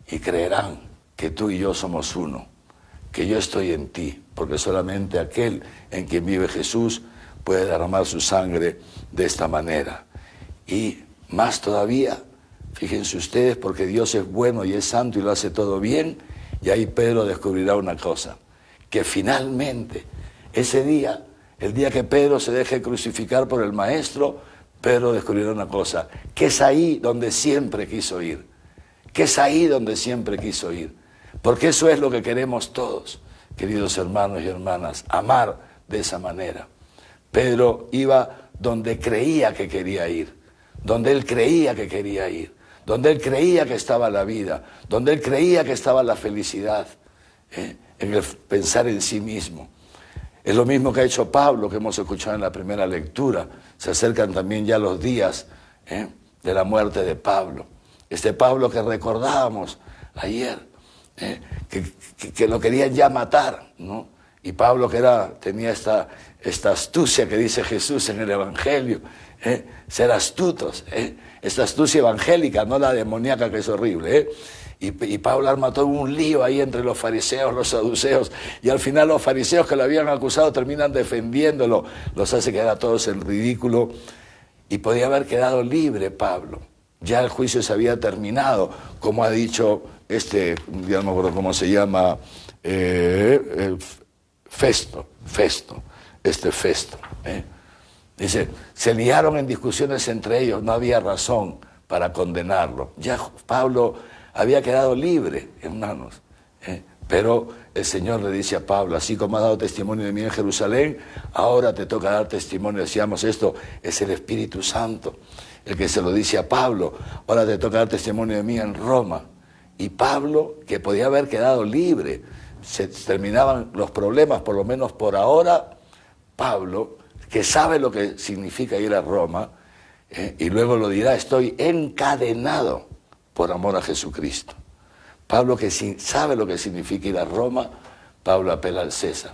y creerán que tú y yo somos uno, que yo estoy en ti, porque solamente aquel en quien vive Jesús puede derramar su sangre de esta manera. Y más todavía, fíjense ustedes, porque Dios es bueno y es santo y lo hace todo bien, y ahí Pedro descubrirá una cosa, que finalmente ese día El día que Pedro se deje crucificar por el Maestro, Pedro descubrirá una cosa, que es ahí donde siempre quiso ir, que es ahí donde siempre quiso ir, porque eso es lo que queremos todos, queridos hermanos y hermanas, amar de esa manera. Pedro iba donde creía que quería ir, donde él creía que quería ir, donde él creía que estaba la vida, donde él creía que estaba la felicidad, en el pensar en sí mismo. Es lo mismo que ha hecho Pablo, que hemos escuchado en la primera lectura. Se acercan también ya los días de la muerte de Pablo. Este Pablo que recordábamos ayer, que lo querían ya matar, ¿no? Y Pablo que tenía esta astucia que dice Jesús en el Evangelio, ser astutos, esta astucia evangélica, no la demoníaca que es horrible, Y Pablo arma todo un lío ahí entre los fariseos, los saduceos, y al final los fariseos que lo habían acusado terminan defendiéndolo, los hace quedar a todos en ridículo, y podía haber quedado libre Pablo. Ya el juicio se había terminado, como ha dicho ya no me acuerdo cómo se llama, Festo. Dice, se liaron en discusiones entre ellos, no había razón para condenarlo. Ya Pablo había quedado libre, hermanos. Pero el Señor le dice a Pablo, así como has dado testimonio de mí en Jerusalén, ahora te toca dar testimonio. Decíamos, esto es el Espíritu Santo, el que se lo dice a Pablo, ahora te toca dar testimonio de mí en Roma. Y Pablo, que podía haber quedado libre, se terminaban los problemas, por lo menos por ahora. Pablo, que sabe lo que significa ir a Roma, y luego lo dirá, estoy encadenado por amor a Jesucristo. Pablo, que sabe lo que significa ir a Roma, Pablo apela al César.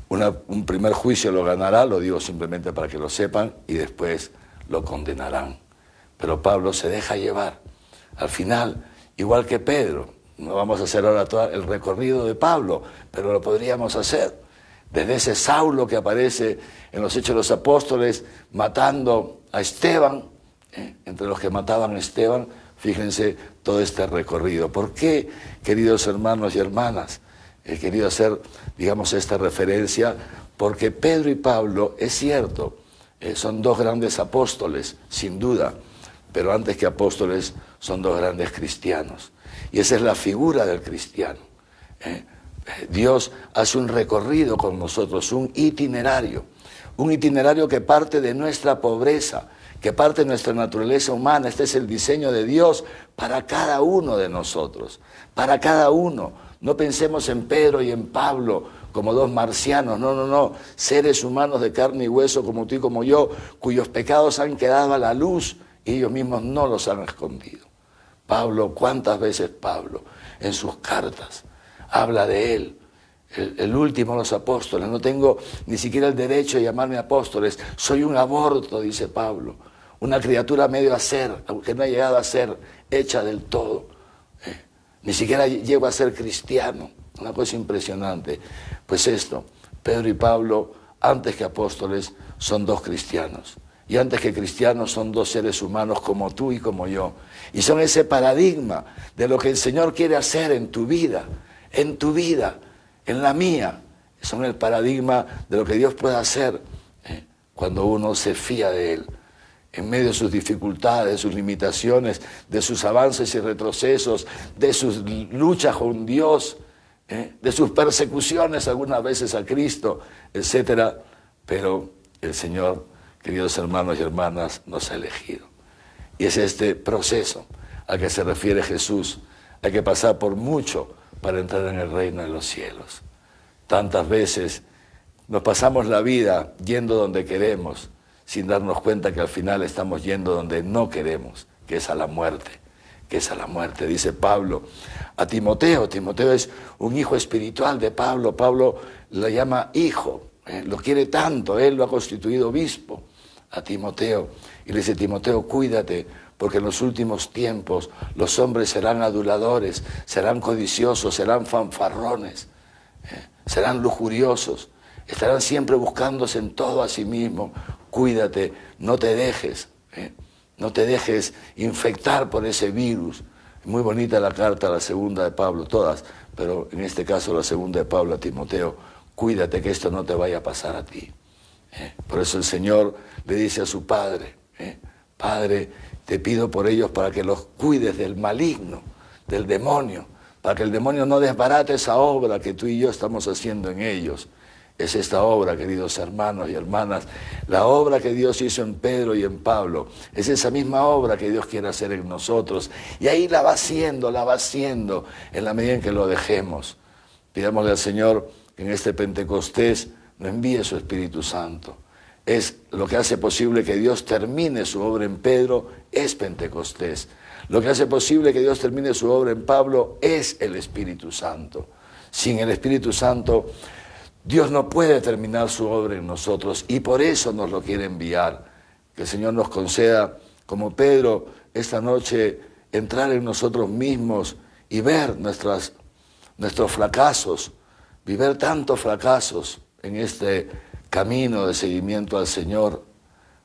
Un primer juicio lo ganará, lo digo simplemente para que lo sepan, y después lo condenarán. Pero Pablo se deja llevar. Al final, igual que Pedro, no vamos a hacer ahora todo el recorrido de Pablo, pero lo podríamos hacer. Desde ese Saulo que aparece en los Hechos de los Apóstoles, matando a Esteban, entre los que mataban a Esteban, fíjense todo este recorrido. ¿Por qué, queridos hermanos y hermanas, he querido hacer, digamos, esta referencia? Porque Pedro y Pablo, es cierto, son dos grandes apóstoles, sin duda, pero antes que apóstoles son dos grandes cristianos. Y esa es la figura del cristiano. Dios hace un recorrido con nosotros, un itinerario que parte de nuestra pobreza, que parte de nuestra naturaleza humana. Este es el diseño de Dios para cada uno de nosotros, para cada uno. No pensemos en Pedro y en Pablo como dos marcianos, no, seres humanos de carne y hueso como tú y como yo, cuyos pecados han quedado a la luz y ellos mismos no los han escondido. Pablo, ¿cuántas veces Pablo en sus cartas habla de él? El último de los apóstoles, no tengo ni siquiera el derecho de llamarme apóstoles, soy un aborto, dice Pablo, una criatura medio a ser, aunque no ha llegado a ser hecha del todo, ni siquiera llego a ser cristiano, una cosa impresionante. Pues esto, Pedro y Pablo, antes que apóstoles, son dos cristianos, y antes que cristianos son dos seres humanos como tú y como yo, y son ese paradigma de lo que el Señor quiere hacer en tu vida, en la mía. Son el paradigma de lo que Dios puede hacer cuando uno se fía de Él, en medio de sus dificultades, de sus limitaciones, de sus avances y retrocesos, de sus luchas con Dios, de sus persecuciones algunas veces a Cristo, etc. Pero el Señor, queridos hermanos y hermanas, nos ha elegido. Y es este proceso al que se refiere Jesús. Hay que pasar por mucho para entrar en el reino de los cielos. Tantas veces nos pasamos la vida yendo donde queremos, sin darnos cuenta que al final estamos yendo donde no queremos, que es a la muerte, dice Pablo a Timoteo. Timoteo es un hijo espiritual de Pablo. Pablo lo llama hijo, lo quiere tanto, él lo ha constituido obispo a Timoteo, y le dice, Timoteo, cuídate, porque en los últimos tiempos los hombres serán aduladores, serán codiciosos, serán fanfarrones, serán lujuriosos, estarán siempre buscándose en todo a sí mismo. Cuídate, no te dejes infectar por ese virus. Muy bonita la carta, la segunda de Pablo, todas, pero en este caso la segunda de Pablo a Timoteo. cuídate que esto no te vaya a pasar a ti. Por eso el Señor le dice a su Padre, Padre, te pido por ellos para que los cuides del maligno, del demonio, para que el demonio no desbarate esa obra que tú y yo estamos haciendo en ellos. Es esta obra, queridos hermanos y hermanas, la obra que Dios hizo en Pedro y en Pablo. Es esa misma obra que Dios quiere hacer en nosotros. Y ahí la va haciendo en la medida en que lo dejemos. Pidámosle al Señor que en este Pentecostés nos envíe su Espíritu Santo. Es lo que hace posible que Dios termine su obra en Pedro, es Pentecostés. Lo que hace posible que Dios termine su obra en Pablo es el Espíritu Santo. Sin el Espíritu Santo, Dios no puede terminar su obra en nosotros y por eso nos lo quiere enviar. Que el Señor nos conceda, como Pedro, esta noche entrar en nosotros mismos y ver nuestros fracasos, ver tantos fracasos en este camino de seguimiento al Señor,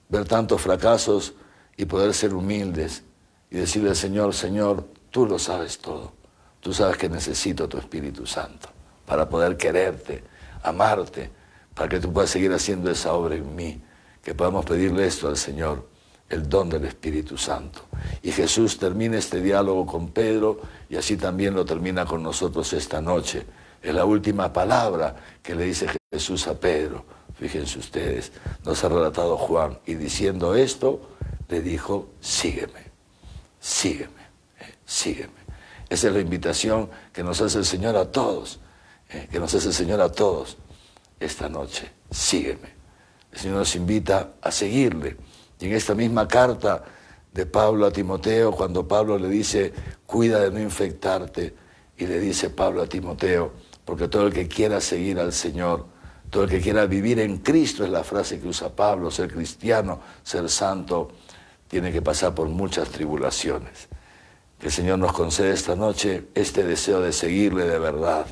ver tantos fracasos y poder ser humildes y decirle al Señor, Señor, tú lo sabes todo, tú sabes que necesito tu Espíritu Santo para poder quererte, amarte, para que tú puedas seguir haciendo esa obra en mí, que podamos pedirle esto al Señor, el don del Espíritu Santo. Y Jesús termina este diálogo con Pedro y así también lo termina con nosotros esta noche. Es la última palabra que le dice Jesús a Pedro. Fíjense ustedes, nos ha relatado Juan, y diciendo esto, le dijo, sígueme, sígueme, sígueme. Esa es la invitación que nos hace el Señor a todos, esta noche, sígueme. El Señor nos invita a seguirle. Y en esta misma carta de Pablo a Timoteo, cuando Pablo le dice, cuida de no infectarte, y le dice Pablo a Timoteo, porque todo el que quiera seguir al Señor, todo el que quiera vivir en Cristo, es la frase que usa Pablo, ser cristiano, ser santo, tiene que pasar por muchas tribulaciones. Que el Señor nos conceda esta noche este deseo de seguirle de verdad,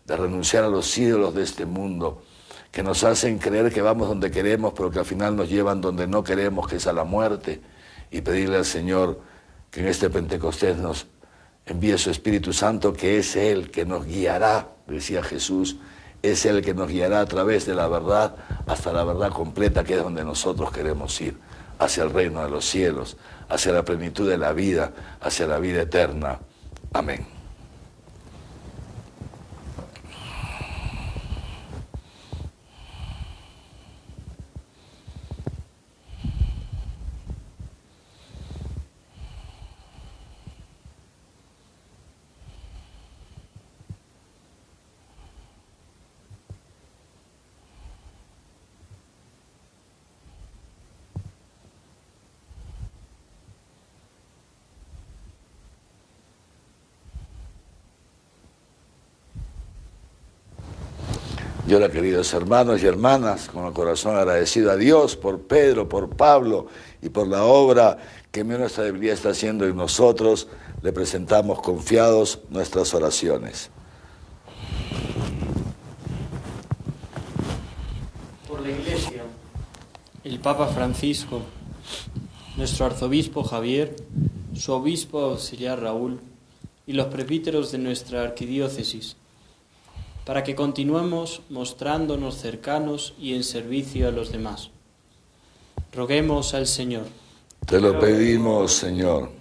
de renunciar a los ídolos de este mundo, que nos hacen creer que vamos donde queremos, pero que al final nos llevan donde no queremos, que es a la muerte, y pedirle al Señor que en este Pentecostés nos envíe su Espíritu Santo, que es Él que nos guiará, decía Jesús, es Él que nos guiará a través de la verdad hasta la verdad completa, que es donde nosotros queremos ir, hacia el reino de los cielos, hacia la plenitud de la vida, hacia la vida eterna. Amén. Y ahora, queridos hermanos y hermanas, con el corazón agradecido a Dios por Pedro, por Pablo y por la obra que en medio de nuestra debilidad está haciendo en nosotros, le presentamos confiados nuestras oraciones. Por la Iglesia, el Papa Francisco, nuestro arzobispo Javier, su obispo auxiliar Raúl y los presbíteros de nuestra arquidiócesis, para que continuemos mostrándonos cercanos y en servicio a los demás. Roguemos al Señor. Te lo pedimos, Señor.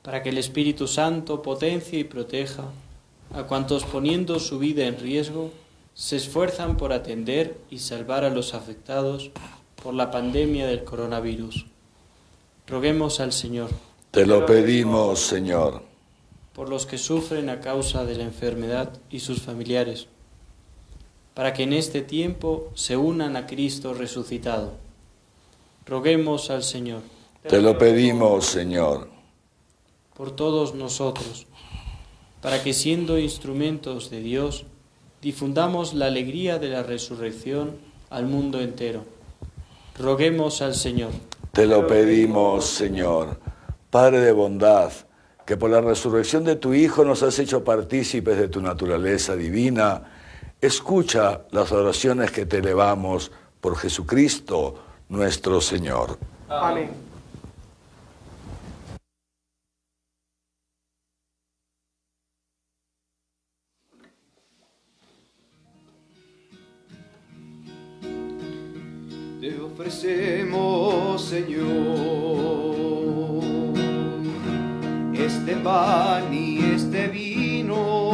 Para que el Espíritu Santo potencie y proteja a cuantos poniendo su vida en riesgo se esfuerzan por atender y salvar a los afectados por la pandemia del coronavirus. Roguemos al Señor. Te lo pedimos, Señor. Por los que sufren a causa de la enfermedad y sus familiares, para que en este tiempo se unan a Cristo resucitado. Roguemos al Señor. Te lo pedimos, Señor. Por todos nosotros, para que siendo instrumentos de Dios, difundamos la alegría de la resurrección al mundo entero. Roguemos al Señor. Te lo pedimos, Señor. Padre de bondad, que por la resurrección de tu Hijo nos has hecho partícipes de tu naturaleza divina, escucha las oraciones que te elevamos por Jesucristo, nuestro Señor. Amén. ofrecemos, Señor, este pan y este vino.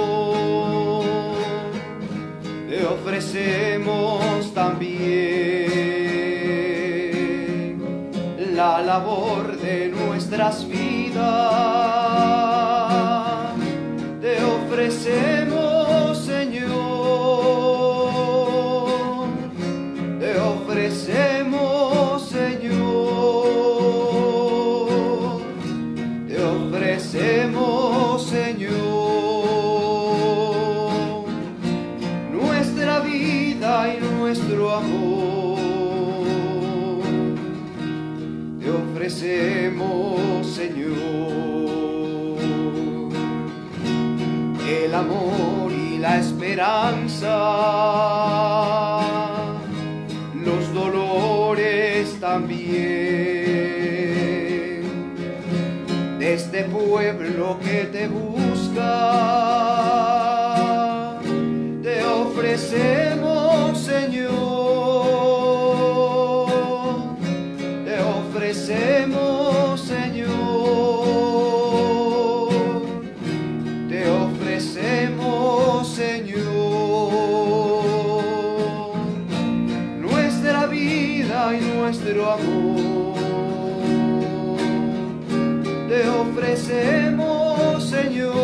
Te ofrecemos también la labor de nuestras vidas. Te ofrecemos, Señor. Te ofrecemos, Señor. Te ofrecemos, Señor, nuestra vida y nuestro amor. Te ofrecemos, Señor, el amor y la esperanza, los dolores también, de este pueblo que te busca. Te ofrecemos, Señor. Te ofrecemos, Señor. Te ofrecemos, Señor, nuestra vida y nuestro amor. Te ofrecemos, Señor.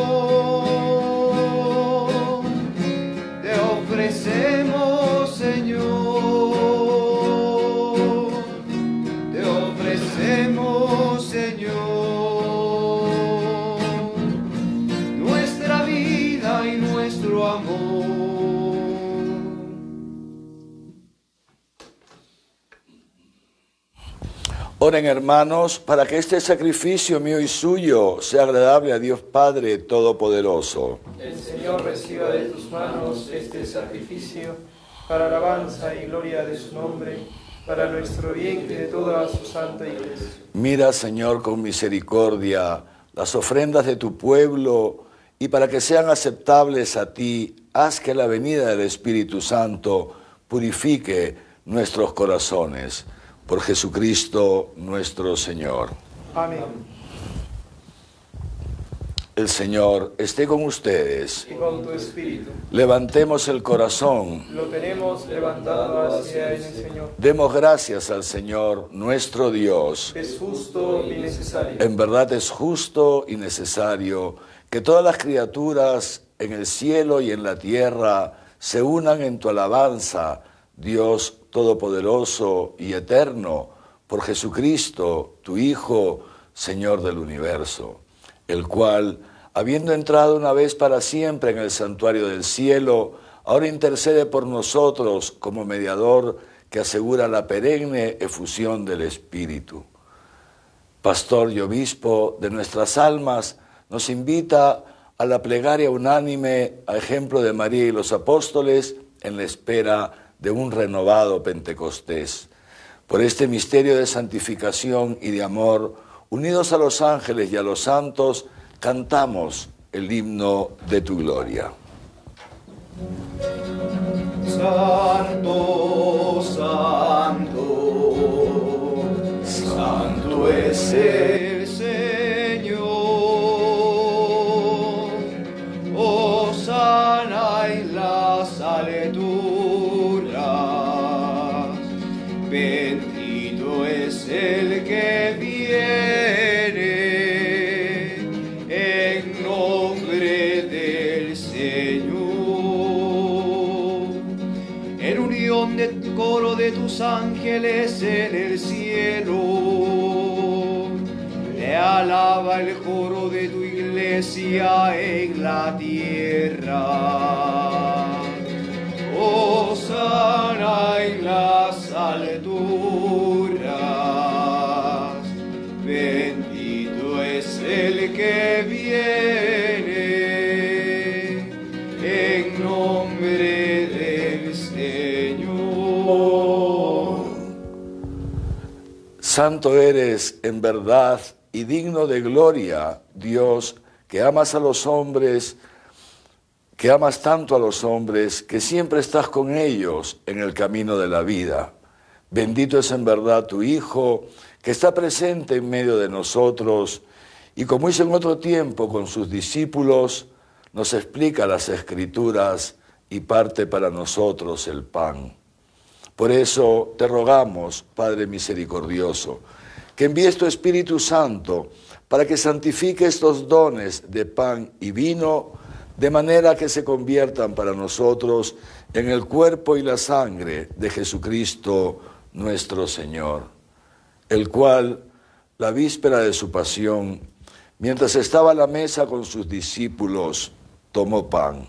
Te ofrecemos, Señor. Te ofrecemos, Señor, nuestra vida y nuestro amor. Oren, hermanos, para que este sacrificio mío y suyo sea agradable a Dios Padre Todopoderoso. El Señor reciba de tus manos este sacrificio para alabanza y gloria de su nombre, para nuestro bien y de toda su santa Iglesia. Mira, Señor, con misericordia las ofrendas de tu pueblo, y para que sean aceptables a ti, haz que la venida del Espíritu Santo purifique nuestros corazones. Por Jesucristo nuestro Señor. Amén. El Señor esté con ustedes. Y con tu espíritu. Levantemos el corazón. Lo tenemos levantado hacia el Señor. Demos gracias al Señor nuestro Dios. Es justo y necesario. En verdad es justo y necesario que todas las criaturas en el cielo y en la tierra se unan en tu alabanza, Dios Todopoderoso y eterno, por Jesucristo, tu Hijo, Señor del universo, el cual, habiendo entrado una vez para siempre en el santuario del cielo, ahora intercede por nosotros como mediador que asegura la perenne efusión del Espíritu. Pastor y obispo de nuestras almas, nos invita a la plegaria unánime, a ejemplo de María y los apóstoles, en la espera de un renovado Pentecostés. Por este misterio de santificación y de amor, unidos a los ángeles y a los santos, cantamos el himno de tu gloria. Santo, santo, santo es el Señor. Hosana en las alturas. Bendito es el que viene en nombre del Señor. En unión del coro de tus ángeles en el cielo, te alaba el coro de tu iglesia en la tierra. Hosana en las alturas, bendito es el que viene en nombre del Señor. Santo eres en verdad y digno de gloria, Dios, que amas a los hombres, que amas tanto a los hombres, que siempre estás con ellos en el camino de la vida. Bendito es en verdad tu Hijo, que está presente en medio de nosotros, y como hizo en otro tiempo con sus discípulos, nos explica las Escrituras y parte para nosotros el pan. Por eso te rogamos, Padre misericordioso, que envíes tu Espíritu Santo para que santifique estos dones de pan y vino, de manera que se conviertan para nosotros en el cuerpo y la sangre de Jesucristo nuestro Señor, el cual, la víspera de su pasión, mientras estaba a la mesa con sus discípulos, tomó pan,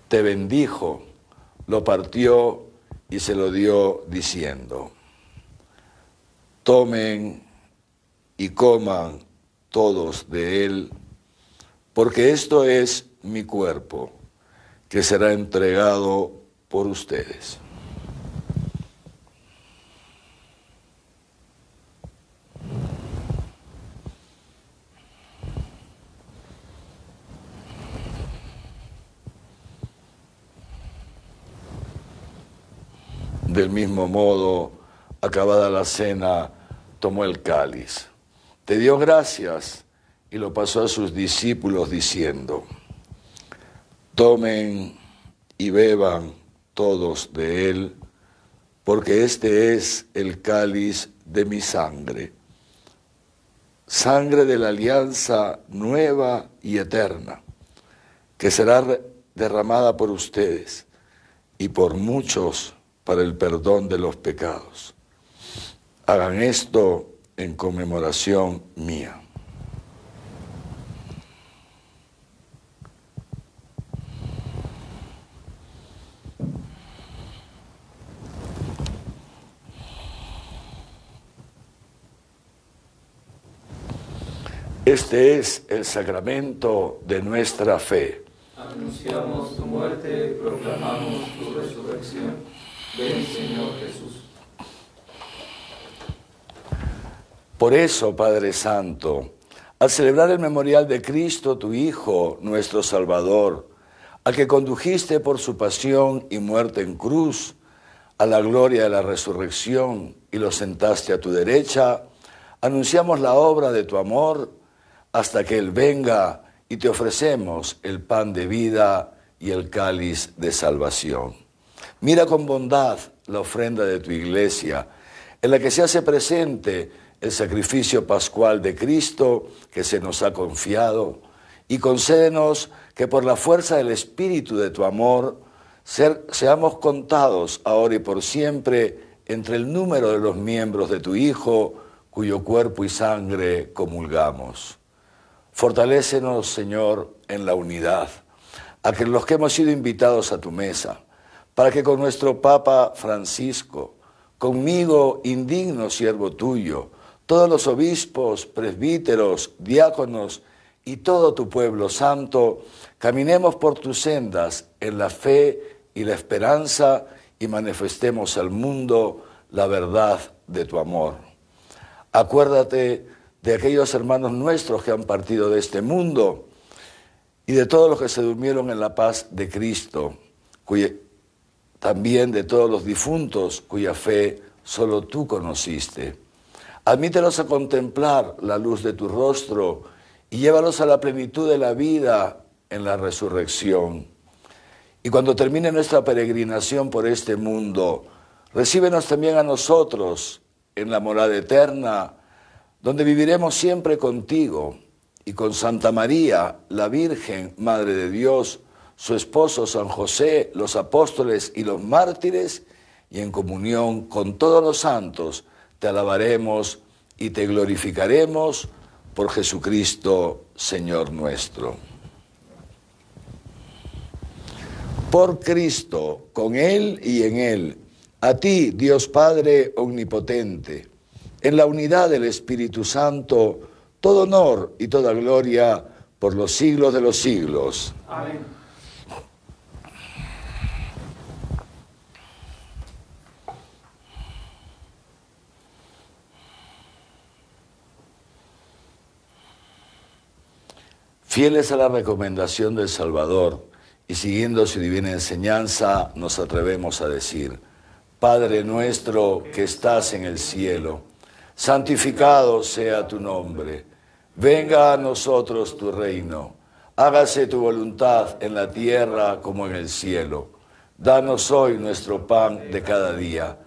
te bendijo, lo partió y se lo dio diciendo: tomen y coman todos de él, porque esto es mi cuerpo, que será entregado por ustedes. Del mismo modo, acabada la cena, tomó el cáliz, te dio gracias y lo pasó a sus discípulos diciendo: tomen y beban todos de él, porque este es el cáliz de mi sangre, sangre de la alianza nueva y eterna, que será derramada por ustedes y por muchos para el perdón de los pecados. Hagan esto en conmemoración mía. Este es el sacramento de nuestra fe. Anunciamos tu muerte, proclamamos tu resurrección. Ven, Señor Jesús. Por eso, Padre Santo, al celebrar el memorial de Cristo, tu Hijo, nuestro Salvador, al que condujiste por su pasión y muerte en cruz, a la gloria de la resurrección y lo sentaste a tu derecha, anunciamos la obra de tu amor hasta que Él venga y te ofrecemos el pan de vida y el cáliz de salvación. Mira con bondad la ofrenda de tu iglesia, en la que se hace presente el sacrificio pascual de Cristo que se nos ha confiado, y concédenos que por la fuerza del Espíritu de tu amor seamos contados ahora y por siempre entre el número de los miembros de tu Hijo, cuyo cuerpo y sangre comulgamos. Fortalécenos, Señor, en la unidad, a que los que hemos sido invitados a tu mesa, para que con nuestro Papa Francisco, conmigo, indigno siervo tuyo, todos los obispos, presbíteros, diáconos y todo tu pueblo santo, caminemos por tus sendas en la fe y la esperanza y manifestemos al mundo la verdad de tu amor. Acuérdate de aquellos hermanos nuestros que han partido de este mundo y de todos los que se durmieron en la paz de Cristo, también de todos los difuntos cuya fe solo tú conociste. Admítelos a contemplar la luz de tu rostro y llévalos a la plenitud de la vida en la resurrección. Y cuando termine nuestra peregrinación por este mundo, recíbenos también a nosotros en la morada eterna, donde viviremos siempre contigo y con Santa María, la Virgen, Madre de Dios, su esposo San José, los apóstoles y los mártires, y en comunión con todos los santos, te alabaremos y te glorificaremos por Jesucristo, Señor nuestro. Por Cristo, con Él y en Él, a ti, Dios Padre omnipotente, en la unidad del Espíritu Santo, todo honor y toda gloria por los siglos de los siglos. Amén. Fieles a la recomendación del Salvador y siguiendo su divina enseñanza, nos atrevemos a decir: Padre nuestro que estás en el cielo, santificado sea tu nombre. Venga a nosotros tu reino. Hágase tu voluntad en la tierra como en el cielo. Danos hoy nuestro pan de cada día.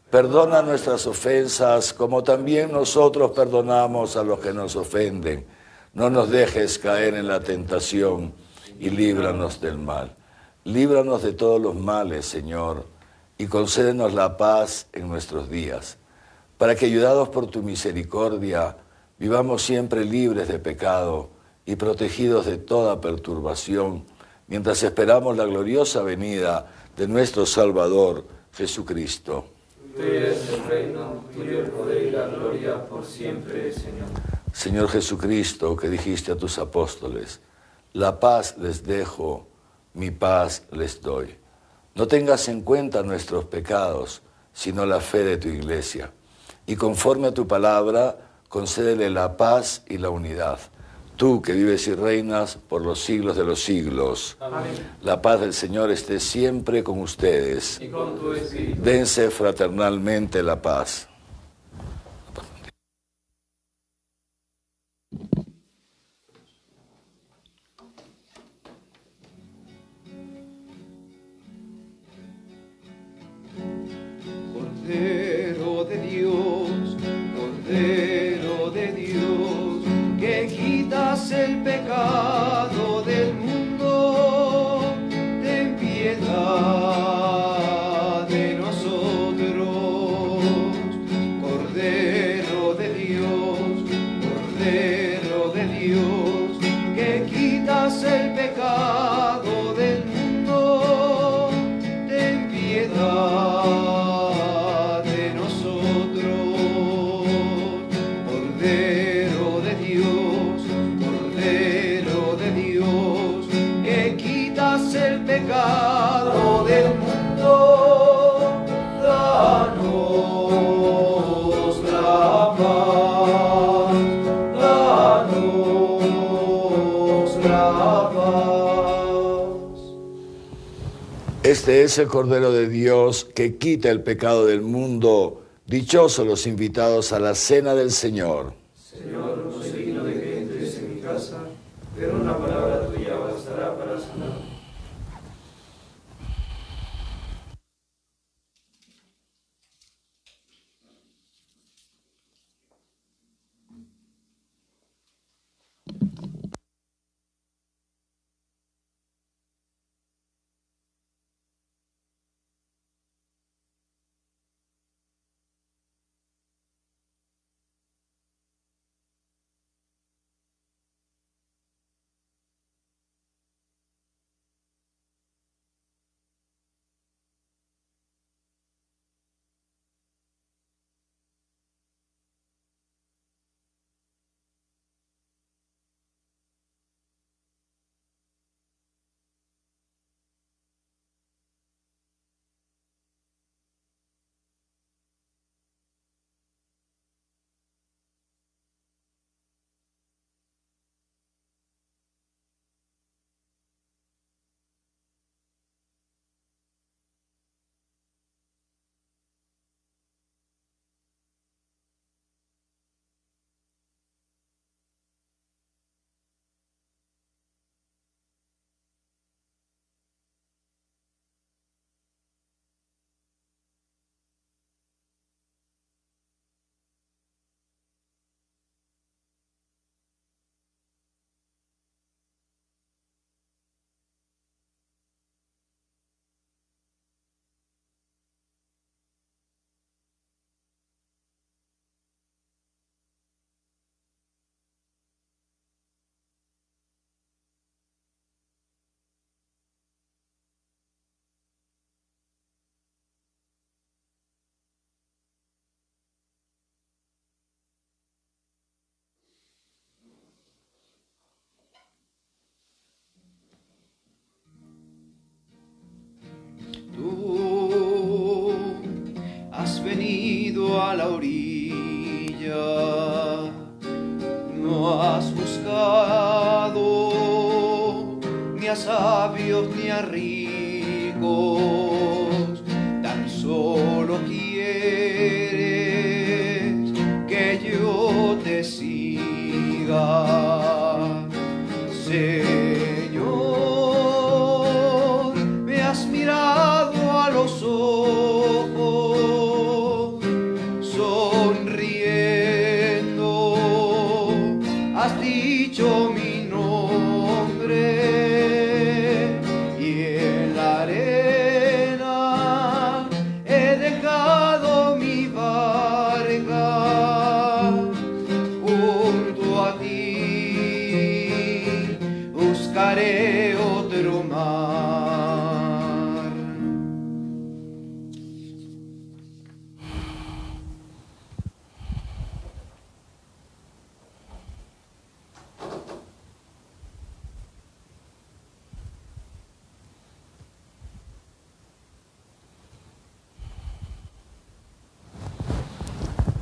Perdona nuestras ofensas como también nosotros perdonamos a los que nos ofenden. No nos dejes caer en la tentación y líbranos del mal. Líbranos de todos los males, Señor, y concédenos la paz en nuestros días, para que, ayudados por tu misericordia, vivamos siempre libres de pecado y protegidos de toda perturbación, mientras esperamos la gloriosa venida de nuestro Salvador, Jesucristo. Tuyo es el reino, tuyo el poder y la gloria por siempre, Señor. Señor Jesucristo, que dijiste a tus apóstoles, la paz les dejo, mi paz les doy. No tengas en cuenta nuestros pecados, sino la fe de tu iglesia. Y conforme a tu palabra, concédele la paz y la unidad. Tú que vives y reinas por los siglos de los siglos. Amén. La paz del Señor esté siempre con ustedes. Y con tu espíritu. Dense fraternalmente la paz. Cordero de Dios, que quitas el pecado del mundo, ten piedad de nosotros. Cordero de Dios, que quitas el pecado del mundo, ten piedad. Pecado del mundo, danos la paz, danos la paz. Este es el Cordero de Dios que quita el pecado del mundo. Dichosos los invitados a la cena del Señor. Señor, no soy digno de que entres en mi casa, pero una palabra tuya bastará para sanar.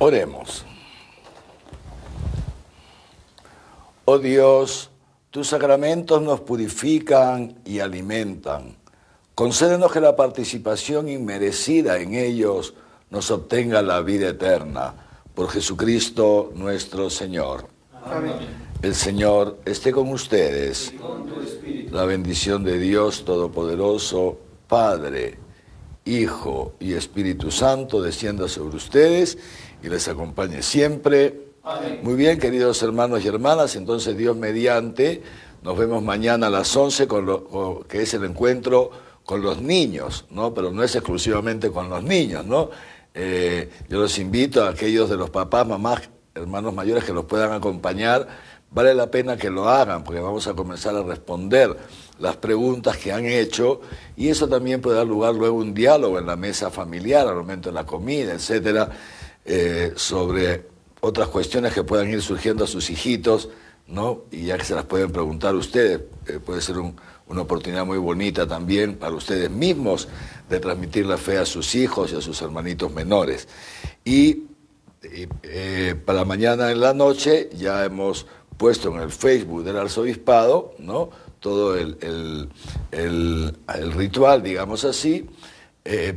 Oremos. Oh Dios, tus sacramentos nos purifican y alimentan. Concédenos que la participación inmerecida en ellos nos obtenga la vida eterna. Por Jesucristo nuestro Señor. Amén. El Señor esté con ustedes. Y con tu espíritu. La bendición de Dios Todopoderoso, Padre, Hijo y Espíritu Santo, descienda sobre ustedes y les acompañe siempre. Amén. Muy bien, queridos hermanos y hermanas, entonces Dios mediante, nos vemos mañana a las 11, que es el encuentro con los niños, ¿no? Pero no es exclusivamente con los niños, ¿no? Yo los invito a aquellos de los papás, mamás, hermanos mayores que los puedan acompañar. Vale la pena que lo hagan, porque vamos a comenzar a responder las preguntas que han hecho, y eso también puede dar lugar luego a un diálogo en la mesa familiar, al momento de la comida, etcétera, sobre otras cuestiones que puedan ir surgiendo a sus hijitos, ¿no? Y ya que se las pueden preguntar ustedes, puede ser una oportunidad muy bonita también para ustedes mismos de transmitir la fe a sus hijos y a sus hermanitos menores. Y para mañana en la noche ya hemos puesto en el Facebook del Arzobispado, ¿no? Todo el ritual, digamos así,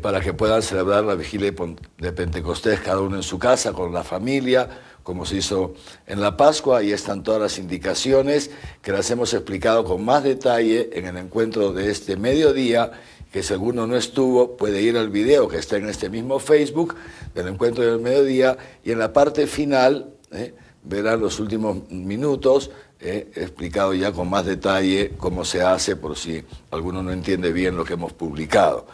para que puedan celebrar la vigilia de Pentecostés cada uno en su casa, con la familia, como se hizo en la Pascua. Ahí están todas las indicaciones que las hemos explicado con más detalle en el encuentro de este mediodía, que si alguno no estuvo puede ir al video que está en este mismo Facebook del encuentro del mediodía, y en la parte final verán los últimos minutos explicado ya con más detalle cómo se hace, por si alguno no entiende bien lo que hemos publicado.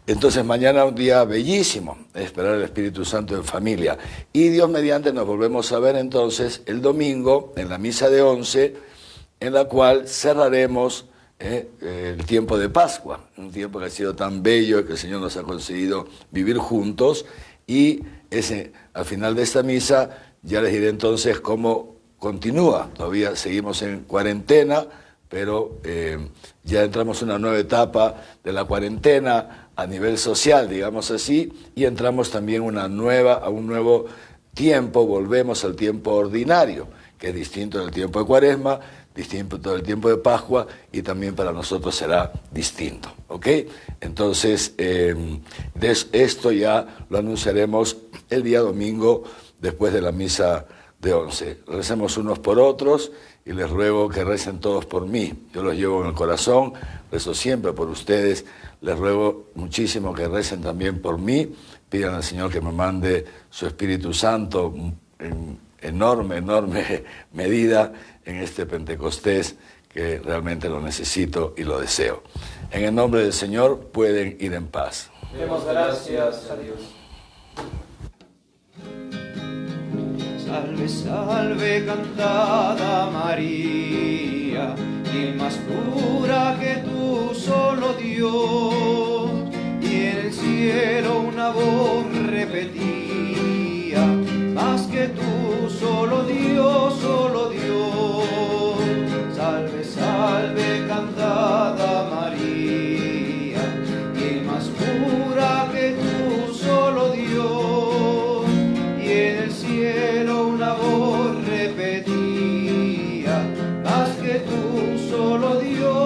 Entonces mañana un día bellísimo, esperar el Espíritu Santo en familia. Y Dios mediante nos volvemos a ver entonces el domingo en la misa de 11, en la cual cerraremos el tiempo de Pascua, un tiempo que ha sido tan bello, que el Señor nos ha concedido vivir juntos, y al final de esta misa ya les diré entonces cómo continúa. Todavía seguimos en cuarentena, pero ya entramos en una nueva etapa de la cuarentena a nivel social, digamos así, y entramos también a un nuevo tiempo, volvemos al tiempo ordinario, que es distinto del tiempo de Cuaresma, distinto del tiempo de Pascua, y también para nosotros será distinto, ¿ok? Entonces, esto ya lo anunciaremos el día domingo después de la misa de 11. Recemos unos por otros y les ruego que recen todos por mí. Yo los llevo en el corazón, rezo siempre por ustedes. Les ruego muchísimo que recen también por mí. Pidan al Señor que me mande su Espíritu Santo en enorme medida en este Pentecostés, que realmente lo necesito y lo deseo. En el nombre del Señor pueden ir en paz. Demos gracias a Dios. Salve, salve, cantada María, y más pura que tú, solo Dios, y en el cielo una voz repetía, más que tú, solo Dios, solo Dios. Salve, salve, cantada María, y más pura que tú, solo Dios, y en el cielo una voz repetía, más que tú, solo Dios.